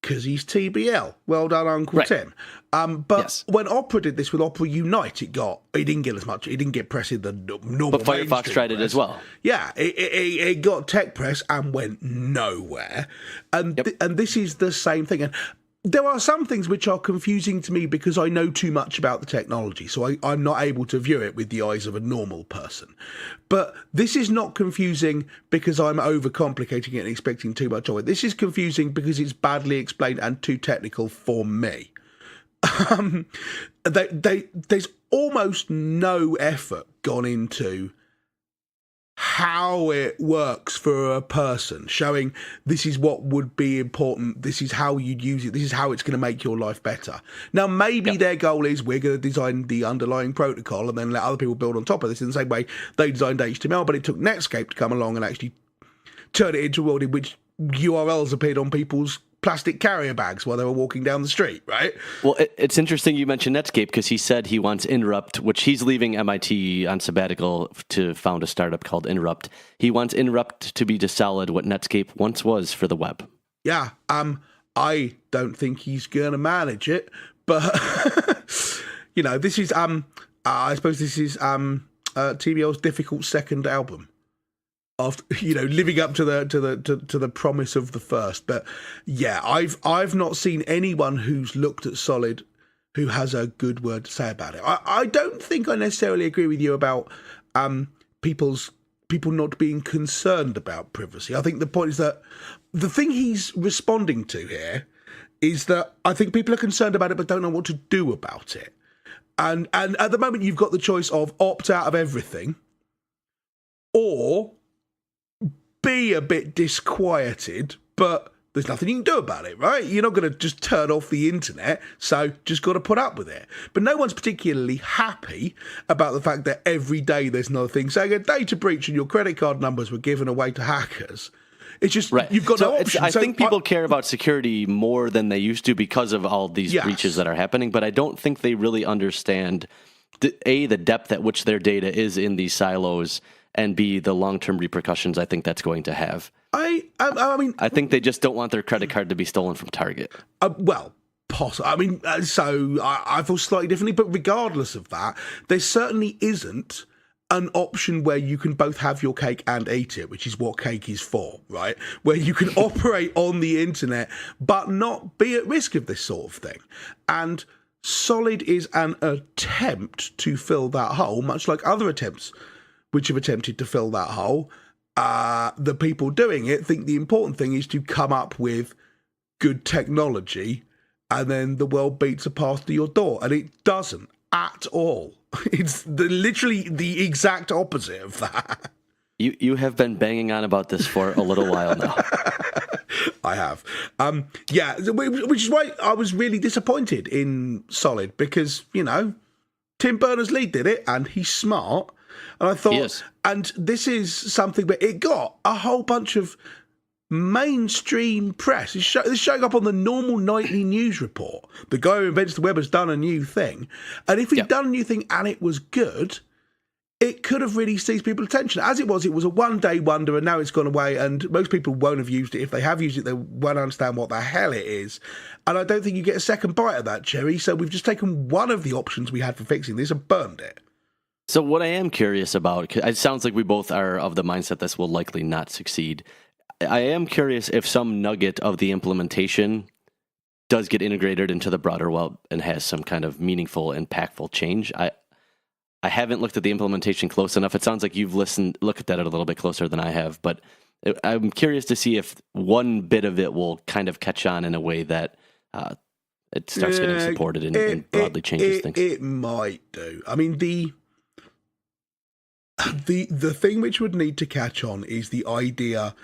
because he's TBL. Well done, Uncle Tim. But when Opera did this with Opera Unite, it didn't get as much. It didn't get press in the normal. But Firefox tried it as well. Yeah, it got tech press and went nowhere. And this is the same thing. And there are some things which are confusing to me because I know too much about the technology, so I'm not able to view it with the eyes of a normal person. But this is not confusing because I'm overcomplicating it and expecting too much of it. This is confusing because it's badly explained and too technical for me. There's almost no effort gone into how it works for a person, showing this is what would be important, this is how you'd use it, this is how it's going to make your life better. Now, maybe their goal is we're going to design the underlying protocol and then let other people build on top of this in the same way they designed HTML, but it took Netscape to come along and actually turn it into a world in which URLs appeared on people's plastic carrier bags while they were walking down the street, right? Well, it's interesting you mentioned Netscape because he said he wants Interrupt, which he's leaving MIT on sabbatical to found a startup called Interrupt. He wants Interrupt to be to Solid what Netscape once was for the web. Yeah, I don't think he's going to manage it, but this is I suppose this is TBL's difficult second album. After living up to the promise of the first, but yeah, I've not seen anyone who's looked at Solid who has a good word to say about it. I don't think I necessarily agree with you about people not being concerned about privacy. I think the point is that the thing he's responding to here is that I think people are concerned about it but don't know what to do about it. And at the moment you've got the choice of opt out of everything or be a bit disquieted, but there's nothing you can do about it, right? You're not going to just turn off the internet, so just got to put up with it. But no one's particularly happy about the fact that every day there's another thing saying a data breach and your credit card numbers were given away to hackers. It's just, you've got no option. I think people care about security more than they used to because of all these breaches that are happening, but I don't think they really understand, the depth at which their data is in these silos, and B, the long-term repercussions I think that's going to have. I mean, I think they just don't want their credit card to be stolen from Target. Possibly. I mean, so I feel slightly differently, but regardless of that, there certainly isn't an option where you can both have your cake and eat it, which is what cake is for, right? Where you can operate on the internet, but not be at risk of this sort of thing. And Solid is an attempt to fill that hole, much like other attempts which have attempted to fill that hole. The people doing it think the important thing is to come up with good technology, and then the world beats a path to your door, and it doesn't at all. It's literally the exact opposite of that. You have been banging on about this for a little while now. I have. Yeah, which is why I was really disappointed in Solid, because, you know, Tim Berners-Lee did it, and he's smart. And I thought, and this is something, but it got a whole bunch of mainstream press. It's showing up on the normal nightly news report. The guy who invents the web has done a new thing. And if he'd done a new thing and it was good, it could have really seized people's attention. As it was a one-day wonder, and now it's gone away, and most people won't have used it. If they have used it, they won't understand what the hell it is. And I don't think you get a second bite of that cherry, so we've just taken one of the options we had for fixing this and burned it. So what I am curious about, it sounds like we both are of the mindset this will likely not succeed. I am curious if some nugget of the implementation does get integrated into the broader web and has some kind of meaningful, impactful change. I haven't looked at the implementation close enough. It sounds like you've looked at it a little bit closer than I have, but I'm curious to see if one bit of it will kind of catch on in a way that it starts getting supported and broadly changes things. It might do. I mean, the thing which would need to catch on is the idea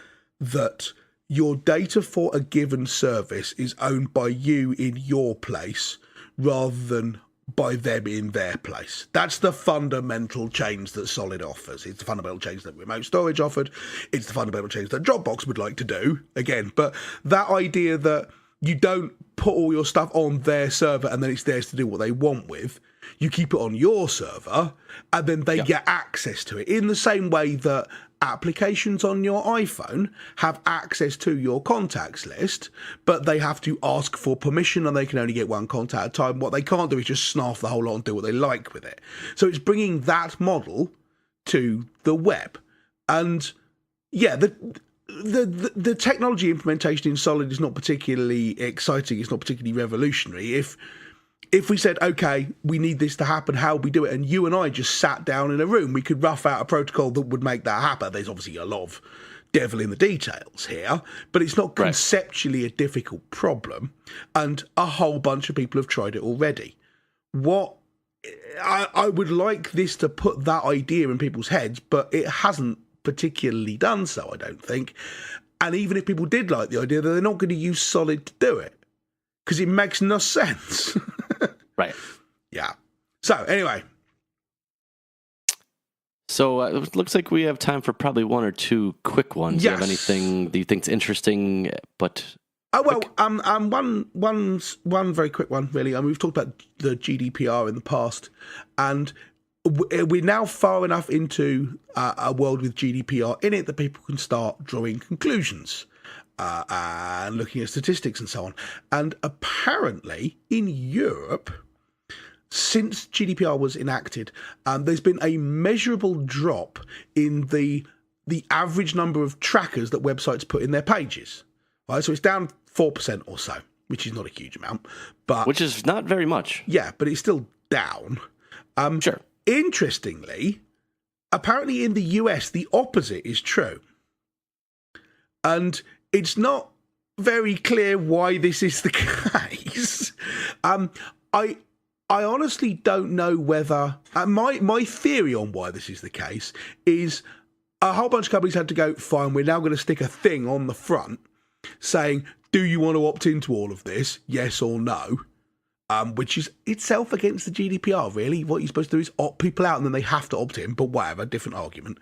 that your data for a given service is owned by you in your place rather than by them in their place. That's the fundamental change that Solid offers. It's the fundamental change that remote storage offered. It's the fundamental change that Dropbox would like to do, again. But that idea that you don't put all your stuff on their server and then it's theirs to do what they want with. You keep it on your server and then they get access to it in the same way that applications on your iPhone have access to your contacts list, but they have to ask for permission and they can only get one contact at a time. What they can't do is just snarf the whole lot and do what they like with it. So it's bringing that model to the web. And yeah, the technology implementation in Solid is not particularly exciting. It's not particularly revolutionary. If we said, okay, we need this to happen, how would we do it? And you and I just sat down in a room, we could rough out a protocol that would make that happen. There's obviously a lot of devil in the details here, but it's not conceptually a difficult problem. And a whole bunch of people have tried it already. What I would like this to put that idea in people's heads, but it hasn't particularly done so, I don't think. And even if people did like the idea, they're not going to use Solid to do it because it makes no sense. Right. Yeah. So anyway. So it looks like we have time for probably one or two quick ones. Yes. Do you have anything that you think's interesting, but... Oh, well, one very quick one, really. I mean, we've talked about the GDPR in the past, and we're now far enough into a world with GDPR in it that people can start drawing conclusions and looking at statistics and so on. And apparently, in Europe, since GDPR was enacted, there's been a measurable drop in the average number of trackers that websites put in their pages. Right, so it's down 4% or so, which is not a huge amount, but which is not very much. Yeah, but it's still down. Sure. Interestingly, apparently in the US, the opposite is true. And it's not very clear why this is the case. I honestly don't know whether... my theory on why this is the case is a whole bunch of companies had to go, fine, we're now going to stick a thing on the front saying, do you want to opt into all of this? Yes or no? Which is itself against the GDPR, really. What you're supposed to do is opt people out and then they have to opt in, but whatever, different argument.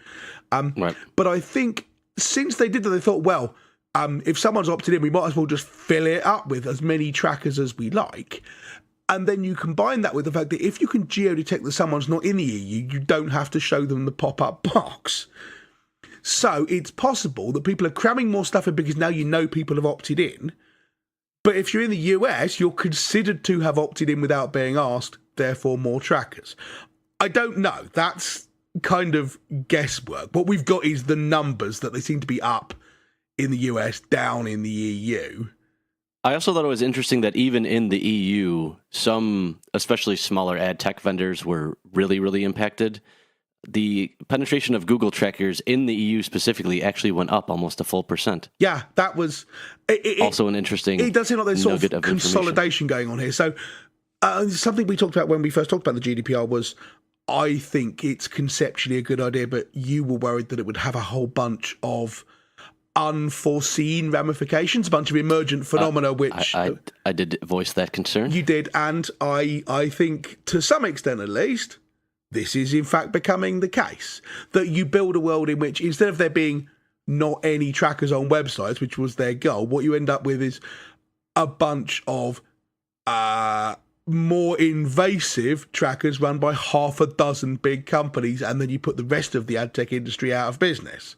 Right. But I think since they did that, they thought, well, if someone's opted in, we might as well just fill it up with as many trackers as we like. And then you combine that with the fact that if you can geodetect that someone's not in the EU, you don't have to show them the pop-up box. So it's possible that people are cramming more stuff in because now you know people have opted in. But if you're in the US, you're considered to have opted in without being asked, therefore more trackers. I don't know. That's kind of guesswork. What we've got is the numbers that they seem to be up in the US, down in the EU. I also thought it was interesting that even in the EU, some, especially smaller ad tech vendors, were really, really impacted. the penetration of Google trackers in the EU specifically actually went up almost a full %. Yeah, that was Also an interesting. It does seem like there's sort nugget of consolidation going on here. So something we talked about when we first talked about the GDPR was, I think it's conceptually a good idea, but you were worried that it would have a whole bunch of unforeseen ramifications, a bunch of emergent phenomena, which I did voice that concern. you did, and I think to some extent at least, this is in fact becoming the case, that you build a world in which instead of there being not any trackers on websites, which was their goal, what you end up with is a bunch of more invasive trackers run by half a dozen big companies, and then you put the rest of the ad tech industry out of business,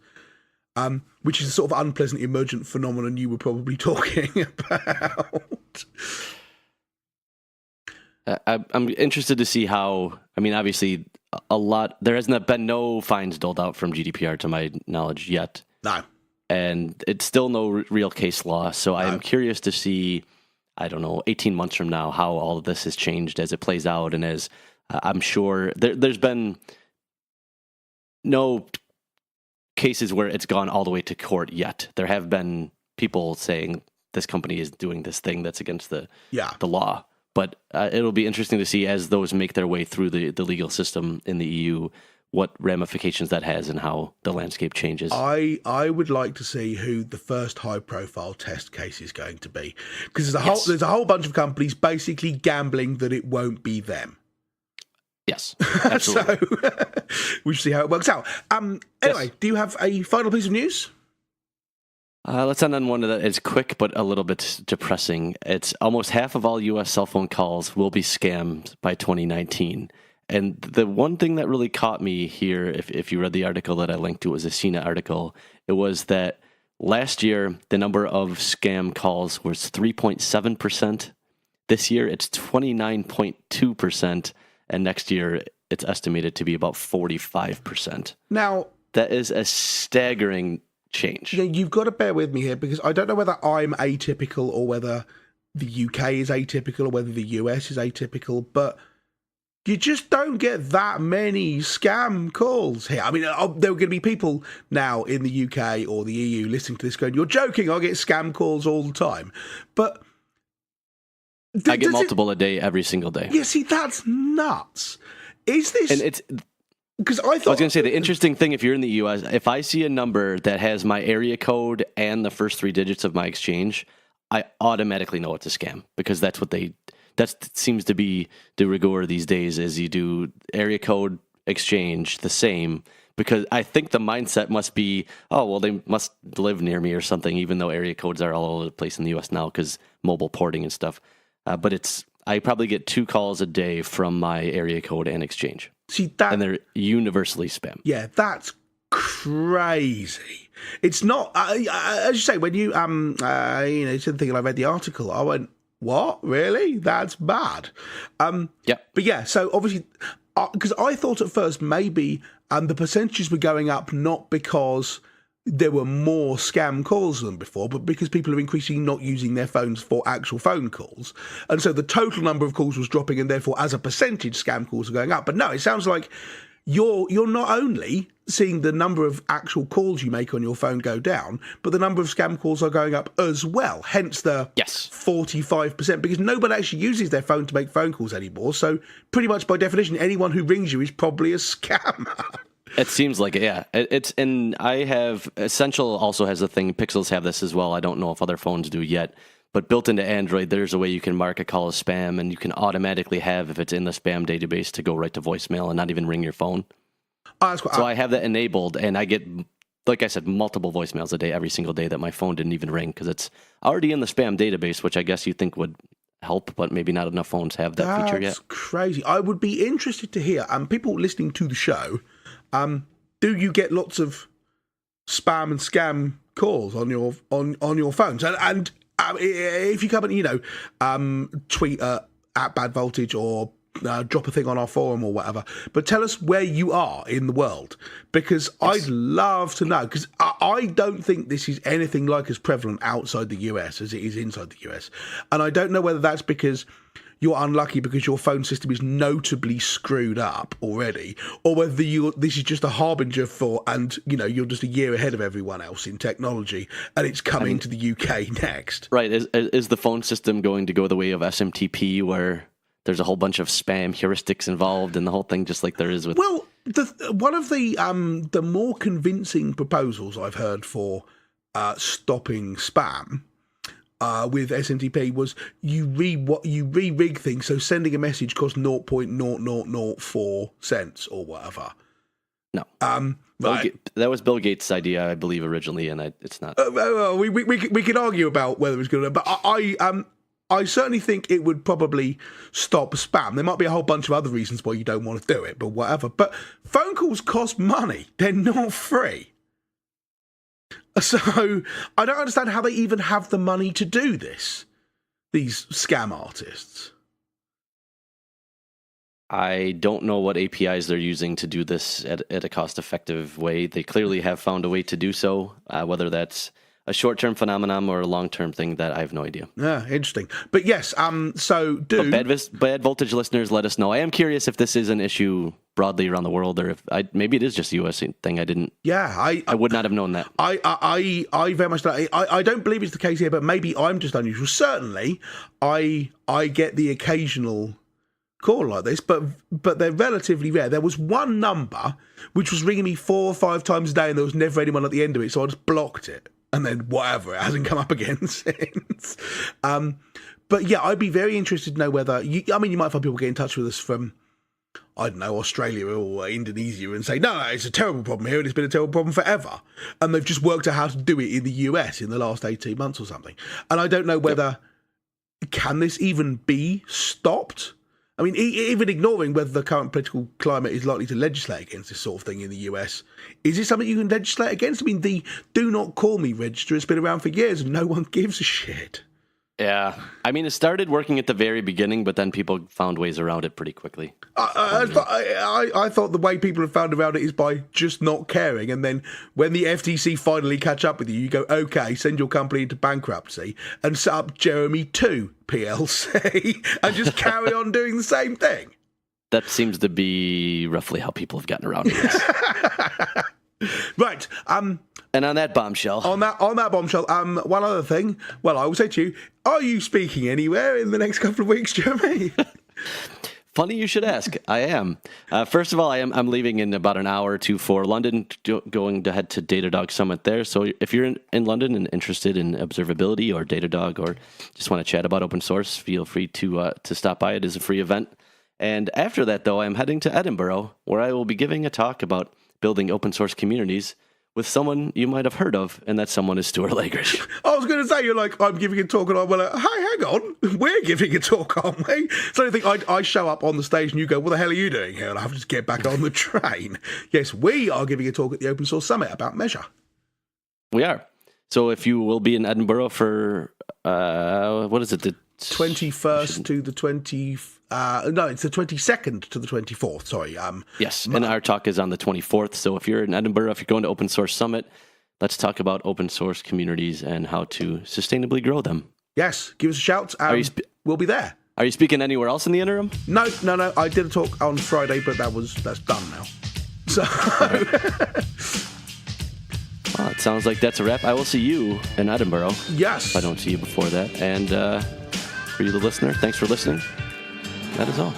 which is a sort of unpleasant emergent phenomenon you were probably talking about. I'm interested to see how, I mean, obviously, there hasn't been no fines doled out from GDPR to my knowledge yet. No. And it's still no real case law. So I am curious to see, I don't know, 18 months from now, how all of this has changed as it plays out. And as I'm sure there's been no cases where it's gone all the way to court yet. There have been people saying this company is doing this thing that's against the law. But it'll be interesting to see as those make their way through the legal system in the EU, what ramifications that has and how the landscape changes. I would like to see who the first high-profile test case is going to be, because there's a whole bunch of companies basically gambling that it won't be them. Yes, absolutely. So we should see how it works out. Anyway, do you have a final piece of news? Let's end on one that is quick but a little bit depressing. It's almost half of all U.S. cell phone calls will be scammed by 2019. And the one thing that really caught me here, if you read the article that I linked to, it was a CNET article. It was that last year, the number of scam calls was 3.7%. This year, it's 29.2%. And next year, it's estimated to be about 45%. Now, that is a staggering change. You've got to bear with me here, because I don't know whether I'm atypical or whether the UK is atypical or whether the US is atypical, but you just don't get that many scam calls here. I mean, there are going to be people now in the UK or the EU listening to this going, "You're joking, I get scam calls all the time." But I get multiple a day, every single day. Yeah, see, that's nuts. Is this... And it's... Because I was going to say, the interesting thing, if you're in the U.S., if I see a number that has my area code and the first 3 digits of my exchange, I automatically know it's a scam, because that seems to be de rigueur these days, is you do area code exchange the same, because I think the mindset must be, oh, well, they must live near me or something, even though area codes are all over the place in the U.S. now because mobile porting and stuff. But I probably get 2 calls a day from my area code and exchange. See that, and they're universally spam. Yeah, that's crazy. It's not, as you say, when you it's the thing, and I read the article, I went, "What? Really? That's bad." Yeah. But yeah, so obviously, because I thought at first maybe the percentages were going up not because there were more scam calls than before, but because people are increasingly not using their phones for actual phone calls. And so the total number of calls was dropping, and therefore, as a percentage, scam calls are going up. But no, it sounds like you're not only seeing the number of actual calls you make on your phone go down, but the number of scam calls are going up as well. Hence the 45%, because nobody actually uses their phone to make phone calls anymore. So pretty much by definition, anyone who rings you is probably a scammer. It seems like it, yeah. And I have, Essential also has a thing, Pixels have this as well. I don't know if other phones do yet, but built into Android, there's a way you can mark a call as spam, and you can automatically have, if it's in the spam database, to go right to voicemail and not even ring your phone. So I have that enabled, and I get, like I said, multiple voicemails a day, every single day, that my phone didn't even ring, because it's already in the spam database, which I guess you think would help, but maybe not enough phones have that feature yet. That's crazy. I would be interested to hear, people listening to the show, do you get lots of spam and scam calls on your phones? And if you come and tweet at Bad Voltage or drop a thing on our forum or whatever, but tell us where you are in the world, because I'd love to know, because I don't think this is anything like as prevalent outside the US as it is inside the US, and I don't know whether that's because you're unlucky because your phone system is notably screwed up already, or whether this is just a harbinger for, and you're just a year ahead of everyone else in technology, and it's coming to the UK next. Right. Is the phone system going to go the way of SMTP, where there's a whole bunch of spam heuristics involved and the whole thing, just like there is with... Well, one of the more convincing proposals I've heard for stopping spam with SMTP was you re-rig things, so sending a message costs 0.0004 cents or whatever. No. Right. That was Bill Gates' idea, I believe, originally, and it's not. We can argue about whether it's good, but I certainly think it would probably stop spam. There might be a whole bunch of other reasons why you don't want to do it, but whatever. But phone calls cost money. They're not free. So I don't understand how they even have the money to do this, these scam artists. I don't know what APIs they're using to do this at a cost-effective way. They clearly have found a way to do so, whether that's a short-term phenomenon or a long-term thing, that I have no idea. Yeah, interesting. But yes, so bad voltage listeners, let us know. I am curious if this is an issue broadly around the world, or if maybe it is just a US thing. I didn't. Yeah, I would not have known that. I very much don't. I don't believe it's the case here, but maybe I'm just unusual. Certainly, I get the occasional call like this, but they're relatively rare. There was one number which was ringing me 4 or 5 times a day, and there was never anyone at the end of it, so I just blocked it. And then whatever, it hasn't come up again since. But yeah, I'd be very interested to know whether you might find people get in touch with us from, I don't know, Australia or Indonesia and say, no, it's a terrible problem here and it's been a terrible problem forever. And they've just worked out how to do it in the US in the last 18 months or something. And I don't know whether, can this even be stopped? I mean, even ignoring whether the current political climate is likely to legislate against this sort of thing in the US, is it something you can legislate against? I mean, the Do Not Call Me register has been around for years and no one gives a shit. Yeah. I mean, it started working at the very beginning, but then people found ways around it pretty quickly. I thought the way people have found around it is by just not caring. And then when the FTC finally catch up with you, you go, okay, send your company into bankruptcy and set up Jeremy 2 PLC and just carry on doing the same thing. That seems to be roughly how people have gotten around to this. Right. And on that bombshell. On that bombshell, one other thing. Well, I will say to you, are you speaking anywhere in the next couple of weeks, Jeremy? Funny you should ask. I am. First of all, I'm leaving in about an hour or two for London, going to head to Datadog Summit there. So if you're in London and interested in observability or Datadog, or just want to chat about open source, feel free to stop by. It is a free event. And after that, though, I'm heading to Edinburgh, where I will be giving a talk about building open source communities with someone you might have heard of, and that someone is Stuart Legridge. I was going to say, you're like, I'm giving a talk, and I'm like, hey, hang on, we're giving a talk, aren't we? So I think I show up on the stage, and you go, what the hell are you doing here? And I have to just get back on the train. Yes, we are giving a talk at the Open Source Summit about Measure. We are. So if you will be in Edinburgh for, what is it? The 21st to the 20th. No, it's the 22nd to the 24th, sorry. Yes, and our talk is on the 24th. So if you're in Edinburgh, if you're going to Open Source Summit, let's talk about open source communities and how to sustainably grow them. Yes, give us a shout. We'll be there. Are you speaking anywhere else in the interim? No. I did a talk on Friday, but that's done now. So... Well, it sounds like that's a wrap. I will see you in Edinburgh. Yes. If I don't see you before that. And for you, the listener, thanks for listening. That is all.